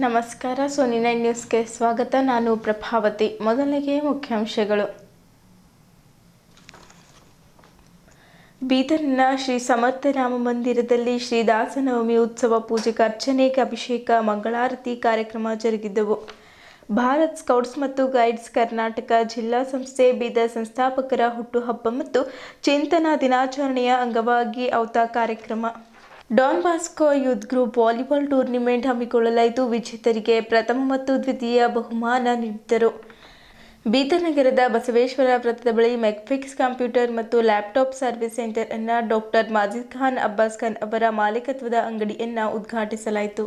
ನಮಸ್ಕಾರ. ಸೋನಿ 9 ನ್ಯೂಸ್ಗೆ ಸ್ವಾಗತ. ನಾನು ಪ್ರಭಾವತಿ. ಮೊದಲಿಗೆ ಮುಖ್ಯಾಂಶಗಳು. ಬೀದರ್ನ ಶ್ರೀ ಸಮರ್ಥ ರಾಮ ಮಂದಿರದಲ್ಲಿ ಶ್ರೀ ದಾಸನವಮಿ ಉತ್ಸವ ಪೂಜೆಗೆ ಅರ್ಚನೆ, ಅಭಿಷೇಕ, ಮಂಗಳಾರತಿ ಕಾರ್ಯಕ್ರಮ ಜರುಗಿದ್ದವು. ಭಾರತ್ ಸ್ಕೌಟ್ಸ್ ಮತ್ತು ಗೈಡ್ಸ್ ಕರ್ನಾಟಕ ಜಿಲ್ಲಾ ಸಂಸ್ಥೆ ಬೀದರ್ ಸಂಸ್ಥಾಪಕರ ಹುಟ್ಟುಹಬ್ಬ ಮತ್ತು ಚಿಂತನಾ ದಿನಾಚರಣೆಯ ಅಂಗವಾಗಿ ಔತಾ ಕಾರ್ಯಕ್ರಮ. Don Bosco youth group volleyball tournament ಹಮ್ಮಿಕೊಳ್ಳಲಾಯಿತು. ವಿಜೇತರಿಗೆ ಪ್ರಥಮ ಮತ್ತು ದ್ವಿತೀಯ ಬಹುಮಾನ ನೀಡಿದರು. ಬೀದರ್ ನಗರದ ಬಸವೇಶ್ವರ ವೃತ್ತದ ಬಳಿ ಮೆಕ್ಫಿಕ್ಸ್ ಕಂಪ್ಯೂಟರ್ ಮತ್ತು ಲ್ಯಾಪ್ಟಾಪ್ ಸರ್ವಿಸ್ ಸೆಂಟರ್ ಅನ್ನು ಡಾಕ್ಟರ್ ಮಾಜಿದ್ ಖಾನ್ ಅಬ್ಬಾಸ್ ಖಾನ್ ಅವರ ಮಾಲೀಕತ್ವದ ಅಂಗಡಿಯನ್ನು ಉದ್ಘಾಟಿಸಲಾಯಿತು.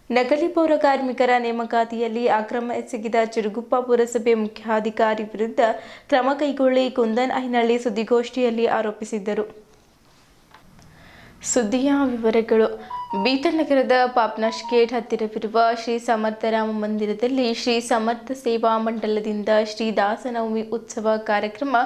ನಕಲಿ ಪೌರ ಕಾರ್ಮಿಕರ ನೇಮಕಾತಿಯಲ್ಲಿ ಅಕ್ರಮ ಎಸಗಿದ ಚಿರುಗುಪ್ಪ ಪುರಸಭೆ ಮುಖ್ಯಾಧಿಕಾರಿ ವಿರುದ್ಧ ಕ್ರಮ ಕೈಗೊಳ್ಳಿ ಕುಂದನ್ ಐನಳ್ಳಿ ಸುದ್ದಿಗೋಷ್ಠಿಯಲ್ಲಿ ಆರೋಪಿಸಿದರು. ಸುದ್ದಿಯ ವಿವರಗಳು. ಬೀದರ್ ನಗರದ ಪಾಪ್ನಾಶ್ ಗೇಟ್ ಹತ್ತಿರವಿರುವ ಶ್ರೀ ಸಮರ್ಥ ರಾಮ ಮಂದಿರದಲ್ಲಿ ಶ್ರೀ ಸಮರ್ಥ ಸೇವಾ ಮಂಡಲದಿಂದ ಶ್ರೀ ದಾಸನವಮಿ ಉತ್ಸವ ಕಾರ್ಯಕ್ರಮ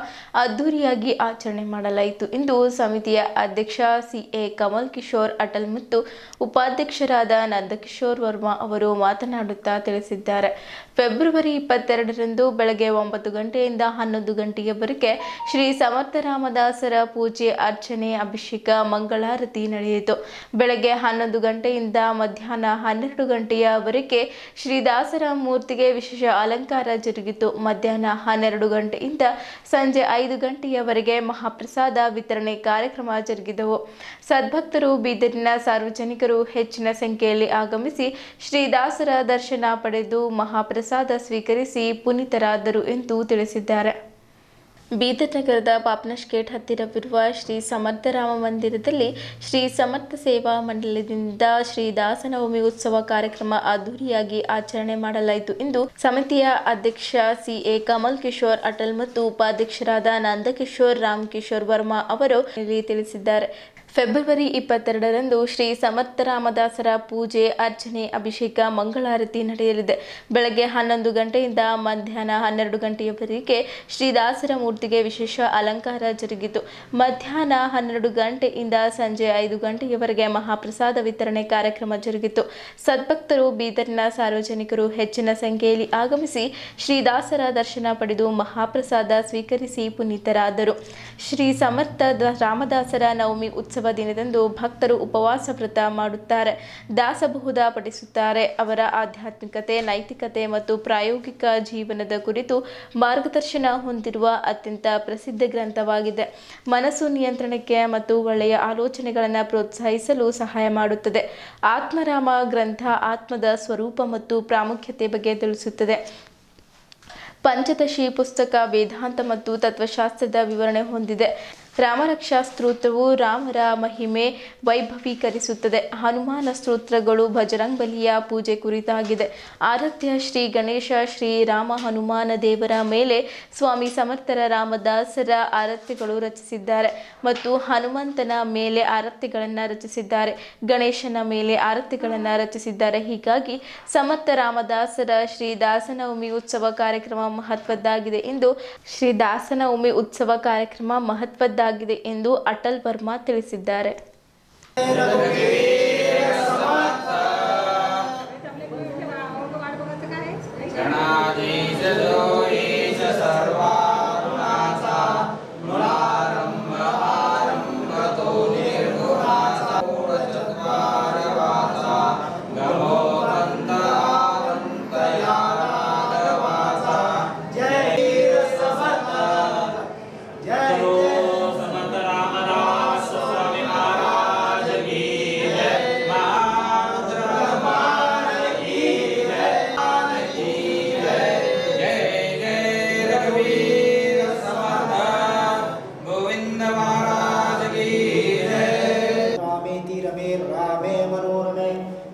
ಅದ್ದೂರಿಯಾಗಿ ಆಚರಣೆ ಮಾಡಲಾಯಿತು ಎಂದು ಸಮಿತಿಯ ಅಧ್ಯಕ್ಷ ಸಿಎ ಕಮಲ್ ಕಿಶೋರ್ ಅಟಲ್ ಮತ್ತು ಉಪಾಧ್ಯಕ್ಷರಾದ ನಂದಕಿಶೋರ್ ವರ್ಮಾ ಅವರು ಮಾತನಾಡುತ್ತಾ ತಿಳಿಸಿದ್ದಾರೆ. ಫೆಬ್ರವರಿ 22ರಂದು ಬೆಳಗ್ಗೆ 9 ಗಂಟೆಯಿಂದ 11 ಗಂಟೆಯವರೆಗೆ ಶ್ರೀ ಸಮರ್ಥ ರಾಮದಾಸರ ಪೂಜೆ, ಅರ್ಚನೆ, ಅಭಿಷೇಕ, ಮಂಗಳಾರತಿ ನಡೆಯಿತು. ಬೆಳಗ್ಗೆ 11 ಗಂಟೆಯಿಂದ ಮಧ್ಯಾಹ್ನ 12 ಗಂಟೆಯವರೆಗೆ ಶ್ರೀದಾಸರ ಮೂರ್ತಿಗೆ ವಿಶೇಷ ಅಲಂಕಾರ ಜರುಗಿತು. ಮಧ್ಯಾಹ್ನ 12 ಗಂಟೆಯಿಂದ ಸಂಜೆ 5 ಗಂಟೆಯವರೆಗೆ ಮಹಾಪ್ರಸಾದ ವಿತರಣೆ ಕಾರ್ಯಕ್ರಮ ಜರುಗಿದವು. ಸದ್ಭಕ್ತರು, ಬೀದರಿನ ಸಾರ್ವಜನಿಕರು ಹೆಚ್ಚಿನ ಸಂಖ್ಯೆಯಲ್ಲಿ ಆಗಮಿಸಿ ಶ್ರೀದಾಸರ ದರ್ಶನ ಪಡೆದು ಮಹಾಪ್ರಸಾದ ಸ್ವೀಕರಿಸಿ ಪುನೀತರಾದರು ಎಂದು ತಿಳಿಸಿದ್ದಾರೆ. ಬೀದರ್ ನಗರದ ಪಾಪ್ನಾಶ್ ಗೇಟ್ ಹತ್ತಿರವಿರುವ ಶ್ರೀ ಸಮರ್ಥ ರಾಮ ಮಂದಿರದಲ್ಲಿ ಶ್ರೀ ಸಮರ್ಥ ಸೇವಾ ಮಂಡಲದಿಂದ ಶ್ರೀ ದಾಸನವಮಿ ಉತ್ಸವ ಕಾರ್ಯಕ್ರಮ ಅದ್ದೂರಿಯಾಗಿ ಆಚರಣೆ ಮಾಡಲಾಯಿತು ಎಂದು ಸಮಿತಿಯ ಅಧ್ಯಕ್ಷ ಸಿಎ ಕಮಲ್ ಕಿಶೋರ್ ಅಟಲ್ ಮತ್ತು ಉಪಾಧ್ಯಕ್ಷರಾದ ನಂದಕಿಶೋರ್ ರಾಮಕಿಶೋರ್ ವರ್ಮಾ ಅವರು ತಿಳಿಸಿದ್ದಾರೆ. ಫೆಬ್ರವರಿ 22ರಂದು ಶ್ರೀ ಸಮರ್ಥ ರಾಮದಾಸರ ಪೂಜೆ, ಅರ್ಚನೆ, ಅಭಿಷೇಕ, ಮಂಗಳಾರತಿ ನಡೆಯಲಿದೆ. ಬೆಳಗ್ಗೆ 11 ಗಂಟೆಯಿಂದ ಮಧ್ಯಾಹ್ನ 12 ಗಂಟೆಯವರೆಗೆ ಶ್ರೀದಾಸರ ಮೂರ್ತಿಗೆ ವಿಶೇಷ ಅಲಂಕಾರ ಜರುಗಿತು. ಮಧ್ಯಾಹ್ನ 12 ಗಂಟೆಯಿಂದ ಸಂಜೆ 5 ಗಂಟೆಯವರೆಗೆ ಮಹಾಪ್ರಸಾದ ವಿತರಣೆ ಕಾರ್ಯಕ್ರಮ ಜರುಗಿತು. ಸದ್ಭಕ್ತರು, ಬೀದರ್ನ ಸಾರ್ವಜನಿಕರು ಹೆಚ್ಚಿನ ಸಂಖ್ಯೆಯಲ್ಲಿ ಆಗಮಿಸಿ ಶ್ರೀದಾಸರ ದರ್ಶನ ಪಡೆದು ಮಹಾಪ್ರಸಾದ ಸ್ವೀಕರಿಸಿ ಪುನೀತರಾದರು. ಶ್ರೀ ಸಮರ್ಥ ರಾಮದಾಸರ ನವಮಿ ಉತ್ಸವ ದಿನದಂದು ಭಕ್ತರು ಉಪವಾಸ ವ್ರತ ಮಾಡುತ್ತಾರೆ, ದಾಸಬಹುದ ಪಠಿಸುತ್ತಾರೆ. ಅವರ ಆಧ್ಯಾತ್ಮಿಕತೆ, ನೈತಿಕತೆ ಮತ್ತು ಪ್ರಾಯೋಗಿಕ ಜೀವನದ ಕುರಿತು ಮಾರ್ಗದರ್ಶನ ಹೊಂದಿರುವ ಅತ್ಯಂತ ಪ್ರಸಿದ್ಧ ಗ್ರಂಥವಾಗಿದೆ. ಮನಸ್ಸು ನಿಯಂತ್ರಣಕ್ಕೆ ಮತ್ತು ಒಳ್ಳೆಯ ಆಲೋಚನೆಗಳನ್ನು ಪ್ರೋತ್ಸಾಹಿಸಲು ಸಹಾಯ ಮಾಡುತ್ತದೆ. ಆತ್ಮರಾಮ ಗ್ರಂಥ ಆತ್ಮದ ಸ್ವರೂಪ ಮತ್ತು ಪ್ರಾಮುಖ್ಯತೆ ಬಗ್ಗೆ ತಿಳಿಸುತ್ತದೆ. ಪಂಚದಶಿ ಪುಸ್ತಕ ವೇದಾಂತ ಮತ್ತು ತತ್ವಶಾಸ್ತ್ರದ ವಿವರಣೆ ಹೊಂದಿದೆ. ರಾಮರಕ್ಷಾ ಸ್ತೋತ್ರವು ರಾಮರ ಮಹಿಮೆ ವೈಭವೀಕರಿಸುತ್ತದೆ. ಹನುಮಾನ ಸ್ತೋತ್ರಗಳು ಭಜರಂಗಬಲಿಯ ಪೂಜೆ ಕುರಿತಾಗಿದೆ. ಆರಾಧ್ಯ ಶ್ರೀ ಗಣೇಶ, ಶ್ರೀ ರಾಮ ಹನುಮಾನ ದೇವರ ಮೇಲೆ ಸ್ವಾಮಿ ಸಮರ್ಥರ ರಾಮದಾಸರ ಆರತ್ಯಗಳು ರಚಿಸಿದ್ದಾರೆ ಮತ್ತು ಹನುಮಂತನ ಮೇಲೆ ಆರತ್ಯಗಳನ್ನು ರಚಿಸಿದ್ದಾರೆ. ಗಣೇಶನ ಮೇಲೆ ಆರತ್ಯಗಳನ್ನು ರಚಿಸಿದ್ದಾರೆ. ಹೀಗಾಗಿ ಸಮರ್ಥ ರಾಮದಾಸರ ಶ್ರೀ ದಾಸನವಮಿ ಉತ್ಸವ ಕಾರ್ಯಕ್ರಮ ಮಹತ್ವದ್ದಾಗಿದೆ ಎಂದು ಅಟಲ್ ವರ್ಮಾ ತಿಳಿಸಿದ್ದಾರೆ.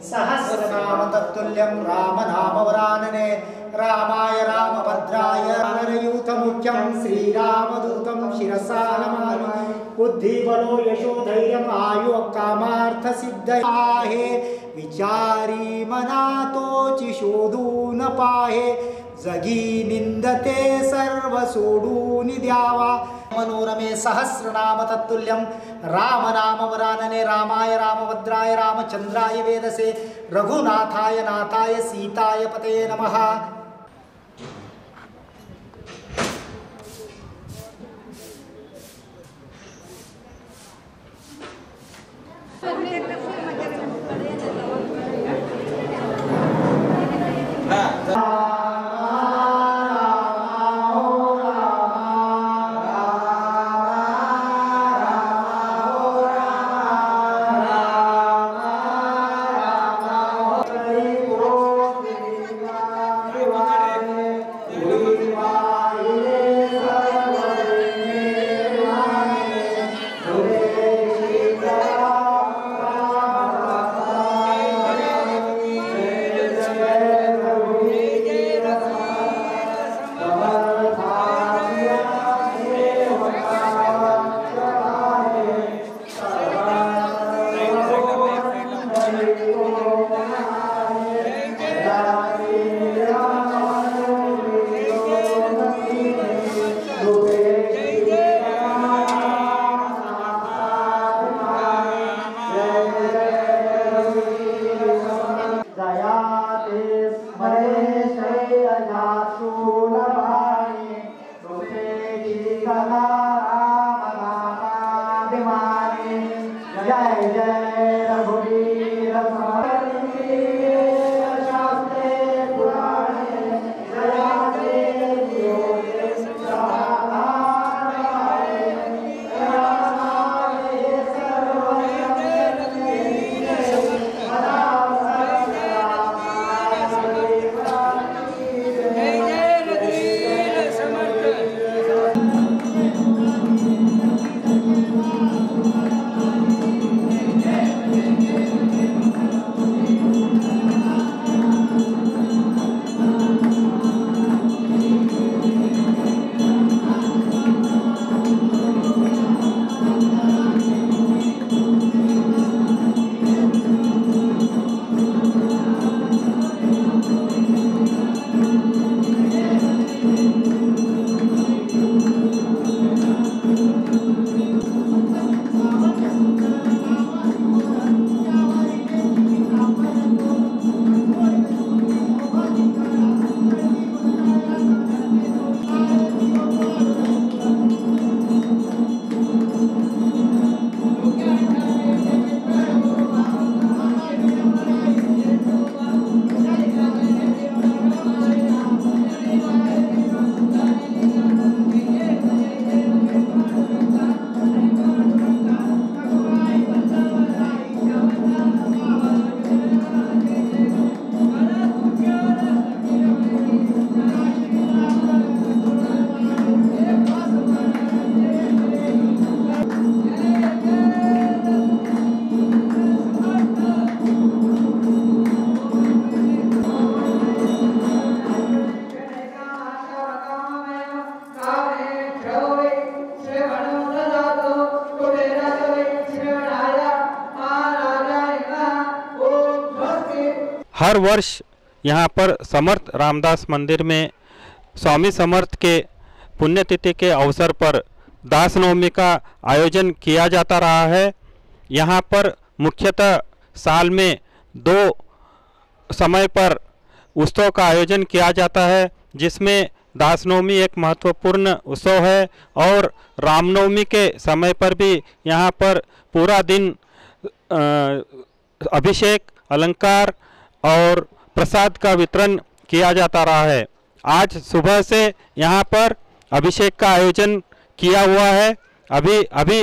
सहस्रनाम तत्तुल्यं रामनामवरानने रामाय रामभद्राय नरयूथमुख्यं श्रीरामदूतं शिरसा नमामि। बुद्धिबलो यशो धैर्यम् आयु कामार्थ सिद्धये विचारी मनातोचि शोधून पाहे जगी निंदते सर्व सोडून द्यावा। मनोरमे सहस्रनाम तत्तुल्यं राम नाम वरानने रामाय रामभद्राय रामचंद्राय वेदसे रघुनाथाय नाथाय सीताय पते नमः। हर वर्ष यहाँ पर समर्थ रामदास मंदिर में स्वामी समर्थ के पुण्यतिथि के अवसर पर दास नवमी का आयोजन किया जाता रहा है। यहाँ पर मुख्यतः साल में 2 समय पर उत्सव का आयोजन किया जाता है, जिसमें दास नवमी एक महत्वपूर्ण उत्सव है और रामनवमी के समय पर भी यहाँ पर पूरा दिन अभिषेक, अलंकार और प्रसाद का वितरण किया जाता रहा है। आज सुबह से यहाँ पर अभिषेक का आयोजन किया हुआ है। अभी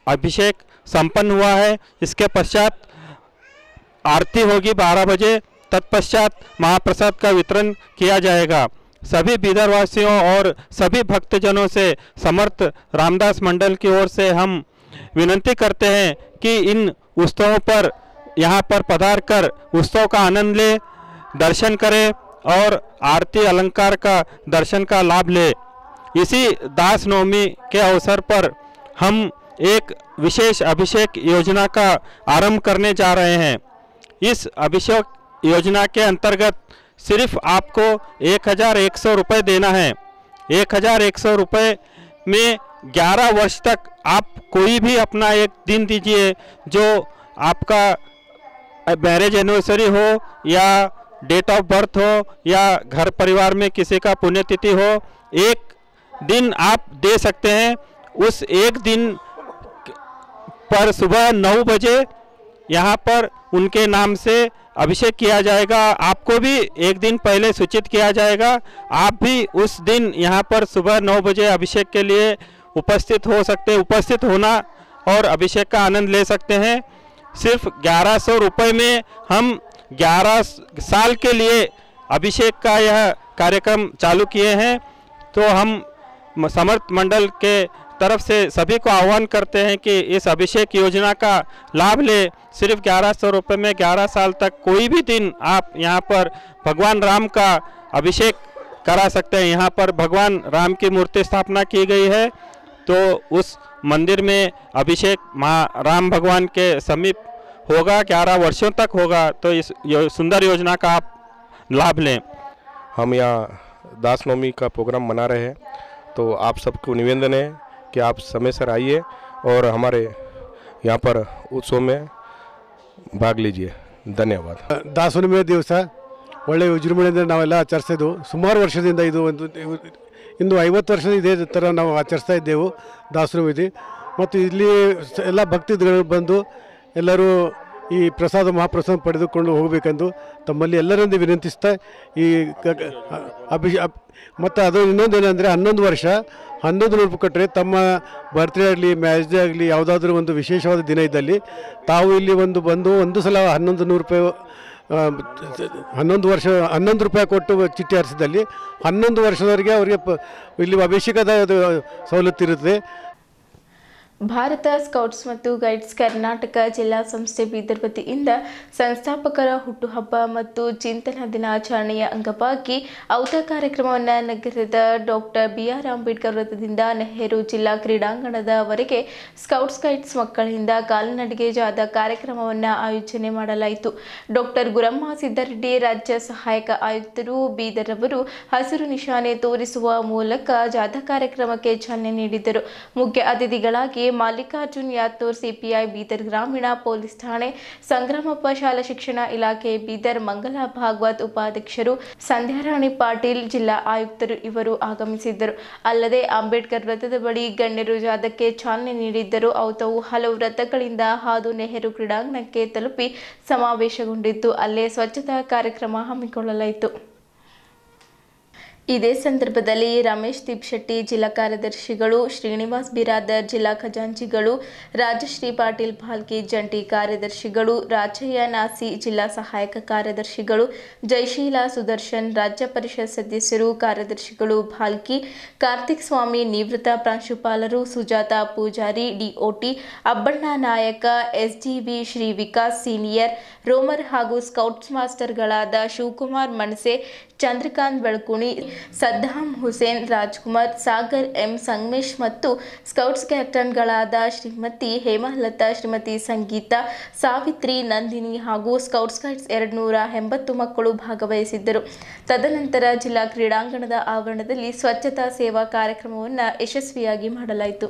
अभिषेक संपन्न हुआ है। इसके पश्चात आरती होगी 12 बजे। तत्पश्चात महाप्रसाद का वितरण किया जाएगा। सभी बीदरवासियों और सभी भक्तजनों से समर्थ रामदास मंडल की ओर से हम विनती करते हैं कि इन उत्सवों पर यहाँ पर पधार कर उत्सव का आनंद ले, दर्शन करें और आरती अलंकार का दर्शन का लाभ ले। इसी दास नवमी के अवसर पर हम एक विशेष अभिषेक योजना का आरंभ करने जा रहे हैं। इस अभिषेक योजना के अंतर्गत सिर्फ आपको 1100 रुपये देना है। 1100 रुपये में 11 वर्ष तक आप कोई भी अपना एक दिन दीजिए जो आपका मैरिज एनिवर्सरी हो या डेट ऑफ बर्थ हो या घर परिवार में किसी का पुण्यतिथि हो, एक दिन आप दे सकते हैं। उस एक दिन पर सुबह 9 बजे यहाँ पर उनके नाम से अभिषेक किया जाएगा। आपको भी एक दिन पहले सूचित किया जाएगा। आप भी उस दिन यहाँ पर सुबह 9 बजे अभिषेक के लिए उपस्थित हो सकते, उपस्थित होना और अभिषेक का आनंद ले सकते हैं। सिर्फ 1100 रुपये में हम 11 साल के लिए अभिषेक का यह कार्यक्रम चालू किए हैं। तो हम समर्थ मंडल के तरफ से सभी को आह्वान करते हैं कि इस अभिषेक योजना का लाभ ले। सिर्फ 1100 रुपये में 11 साल तक कोई भी दिन आप यहाँ पर भगवान राम का अभिषेक करा सकते हैं। यहाँ पर भगवान राम की मूर्ति स्थापना की गई है, तो उस मंदिर में अभिषेक राम भगवान के समीप होगा, 11 वर्षों तक होगा। तो इस सुंदर योजना का आप लाभ लें। हम यहाँ दास नवमी का प्रोग्राम मना रहे हैं, तो आप सबको निवेदन है कि आप समय से आइए और हमारे यहाँ पर उत्सव में भाग लीजिए। ಧನ್ಯವಾದ। ದಾಸನಮೆ ದಿವಸ ಒಳ್ಳೆಯ ವಿಜೃಂಭಣೆಯಿಂದ ನಾವೆಲ್ಲ ಆಚರಿಸಿದ್ದು ಸುಮಾರು ವರ್ಷದಿಂದ ಇದು ಇಂದು 50 ವರ್ಷದ ಇದೇ ಥರ ನಾವು ಆಚರಿಸ್ತಾ ಇದ್ದೆವು ದಾಸನಮೆ। ಮತ್ತು ಇಲ್ಲಿ ಎಲ್ಲ ಭಕ್ತರು ಬಂದು ಎಲ್ಲರೂ ಈ ಮಹಾಪ್ರಸಾದ ಪಡೆದುಕೊಂಡು ಹೋಗಬೇಕೆಂದು ತಮ್ಮಲ್ಲಿ ಎಲ್ಲರಿಂದ ವಿನಂತಿಸ್ತಾ ಈ ಮತ್ತು ಅದು ಇನ್ನೊಂದೇನೆಂದರೆ 11 ವರ್ಷ 1100 ರೂಪಾಯಿ ಕೊಟ್ಟರೆ ತಮ್ಮ ಬರ್ತ್ಡೇ ಆಗಲಿ ಮ್ಯಾರೇಜ್ ಆಗಲಿ ಯಾವುದಾದ್ರೂ ಒಂದು ವಿಶೇಷವಾದ ದಿನ ಇದ್ದಲ್ಲಿ ತಾವು ಇಲ್ಲಿ ಬಂದು ಒಂದು ಸಲ 1100 ರೂಪಾಯಿ 11 ವರ್ಷ 11 ರೂಪಾಯಿ ಕೊಟ್ಟು ಚಿಟ್ಟಿ ಹಾರಿಸಿದಲ್ಲಿ 11 ವರ್ಷದವರೆಗೆ ಅವರಿಗೆ ಇಲ್ಲಿ ಅಭಿಷೇಕದ ಸವಲತ್ತು ಇರುತ್ತದೆ। ಭಾರತ ಸ್ಕೌಟ್ಸ್ ಮತ್ತು ಗೈಡ್ಸ್ ಕರ್ನಾಟಕ ಜಿಲ್ಲಾ ಸಂಸ್ಥೆ ಬೀದರ್ ವತಿಯಿಂದ ಸಂಸ್ಥಾಪಕರ ಹುಟ್ಟುಹಬ್ಬ ಮತ್ತು ಚಿಂತನಾ ದಿನಾಚರಣೆಯ ಅಂಗವಾಗಿ ಔತ ಕಾರ್ಯಕ್ರಮವನ್ನು ನಗರದ ಡಾಕ್ಟರ್ BR ಅಂಬೇಡ್ಕರ್ ವೃತ್ತದಿಂದ ನೆಹರು ಜಿಲ್ಲಾ ಕ್ರೀಡಾಂಗಣದವರೆಗೆ ಸ್ಕೌಟ್ಸ್ ಗೈಡ್ಸ್ ಮಕ್ಕಳಿಂದ ಕಾಲ್ನಡಿಗೆ ಜಾಥಾ ಕಾರ್ಯಕ್ರಮವನ್ನು ಆಯೋಜನೆ ಮಾಡಲಾಯಿತು। ಡಾಕ್ಟರ್ ಗುರಮ್ಮ ಸಿದ್ದರೆಡ್ಡಿ ರಾಜ್ಯ ಸಹಾಯಕ ಆಯುಕ್ತರು ಬೀದರ್ ಅವರು ಹಸಿರು ನಿಶಾನೆ ತೋರಿಸುವ ಮೂಲಕ ಜಾಥಾ ಕಾರ್ಯಕ್ರಮಕ್ಕೆ ಚಾಲನೆ ನೀಡಿದರು। ಮುಖ್ಯ ಅತಿಥಿಗಳಾಗಿ ಮಲ್ಲಿಕಾರ್ಜುನ್ ಯಾತೂರ್ ಸಿಪಿಐ ಬೀದರ್ ಗ್ರಾಮೀಣ ಪೊಲೀಸ್ ಠಾಣೆ, ಸಂಗ್ರಾಮಪ್ಪ ಶಾಲಾ ಶಿಕ್ಷಣ ಇಲಾಖೆ ಬೀದರ್, ಮಂಗಲಾ ಭಾಗವತ್ ಉಪಾಧ್ಯಕ್ಷರು, ಸಂಧ್ಯಾರಾಣಿ ಪಾಟೀಲ್ ಜಿಲ್ಲಾ ಆಯುಕ್ತರು ಇವರು ಆಗಮಿಸಿದ್ದರು। ಅಲ್ಲದೆ ಅಂಬೇಡ್ಕರ್ ವೃತ್ತದ ಬಳಿ ಗಣ್ಯರು ಜಾಥಾಕ್ಕೆ ಚಾಲನೆ ನೀಡಿದ್ದರು। ಔತವು ಹಲವು ವೃತ್ತಗಳಿಂದ ಹಾದು ನೆಹರು ಕ್ರೀಡಾಂಗಣಕ್ಕೆ ತಲುಪಿ ಸಮಾವೇಶಗೊಂಡಿದ್ದು ಅಲ್ಲೇ ಸ್ವಚ್ಛತಾ ಕಾರ್ಯಕ್ರಮ ಹಮ್ಮಿಕೊಳ್ಳಲಾಯಿತು। ಇದೇ ಸಂದರ್ಭದಲ್ಲಿ ರಮೇಶ್ ದಿಬ್ಶೆಟ್ಟಿ ಜಿಲ್ಲಾ ಕಾರ್ಯದರ್ಶಿಗಳು, ಶ್ರೀನಿವಾಸ್ ಬಿರಾದರ್ ಜಿಲ್ಲಾ ಖಜಾಂಚಿಗಳು, ರಾಜಶ್ರೀ ಪಾಟೀಲ್ ಭಾಲ್ಕಿ ಜಂಟಿ ಕಾರ್ಯದರ್ಶಿಗಳು, ರಾಜಯ್ಯ ನಾಸಿ ಜಿಲ್ಲಾ ಸಹಾಯಕ ಕಾರ್ಯದರ್ಶಿಗಳು, ಜಯಶೀಲ ಸುದರ್ಶನ್ ರಾಜ್ಯ ಪರಿಷತ್ ಸದಸ್ಯರು, ಕಾರ್ಯದರ್ಶಿಗಳು ಭಾಲ್ಕಿ, ಕಾರ್ತಿಕ್ ಸ್ವಾಮಿ ನಿವೃತ್ತ ಪ್ರಾಂಶುಪಾಲರು, ಸುಜಾತಾ ಪೂಜಾರಿ ಡಿಒಟಿ, ಅಬ್ಬಣ್ಣ ನಾಯಕ, ಎಸ್ಡಿವಿ ಶ್ರೀ ವಿಕಾಸ್ ಸೀನಿಯರ್, ರೋಮರ್ ಹಾಗೂ ಸ್ಕೌಟ್ಸ್ ಮಾಸ್ಟರ್ಗಳಾದ ಶಿವಕುಮಾರ್ ಮಣಸೆ, ಚಂದ್ರಕಾಂತ್ ಬೆಳಕುಣಿ, ಸದ್ದಾಂ ಹುಸೇನ್ ರಾಜ್ಕುಮಾರ್, ಸಾಗರ್ ಎಂ ಸಂಗಮೇಶ್ ಮತ್ತು ಸ್ಕೌಟ್ಸ್ ಕ್ಯಾಪ್ಟನ್ಗಳಾದ ಶ್ರೀಮತಿ ಹೇಮಲತಾ, ಶ್ರೀಮತಿ ಸಂಗೀತಾ, ಸಾವಿತ್ರಿ, ನಂದಿನಿ ಹಾಗೂ ಸ್ಕೌಟ್ಸ್ ಗೈಡ್ಸ್ 280 ಮಕ್ಕಳು ಭಾಗವಹಿಸಿದ್ದರು। ತದನಂತರ ಜಿಲ್ಲಾ ಕ್ರೀಡಾಂಗಣದ ಆವರಣದಲ್ಲಿ ಸ್ವಚ್ಛತಾ ಸೇವಾ ಕಾರ್ಯಕ್ರಮವನ್ನು ಯಶಸ್ವಿಯಾಗಿ ಮಾಡಲಾಯಿತು।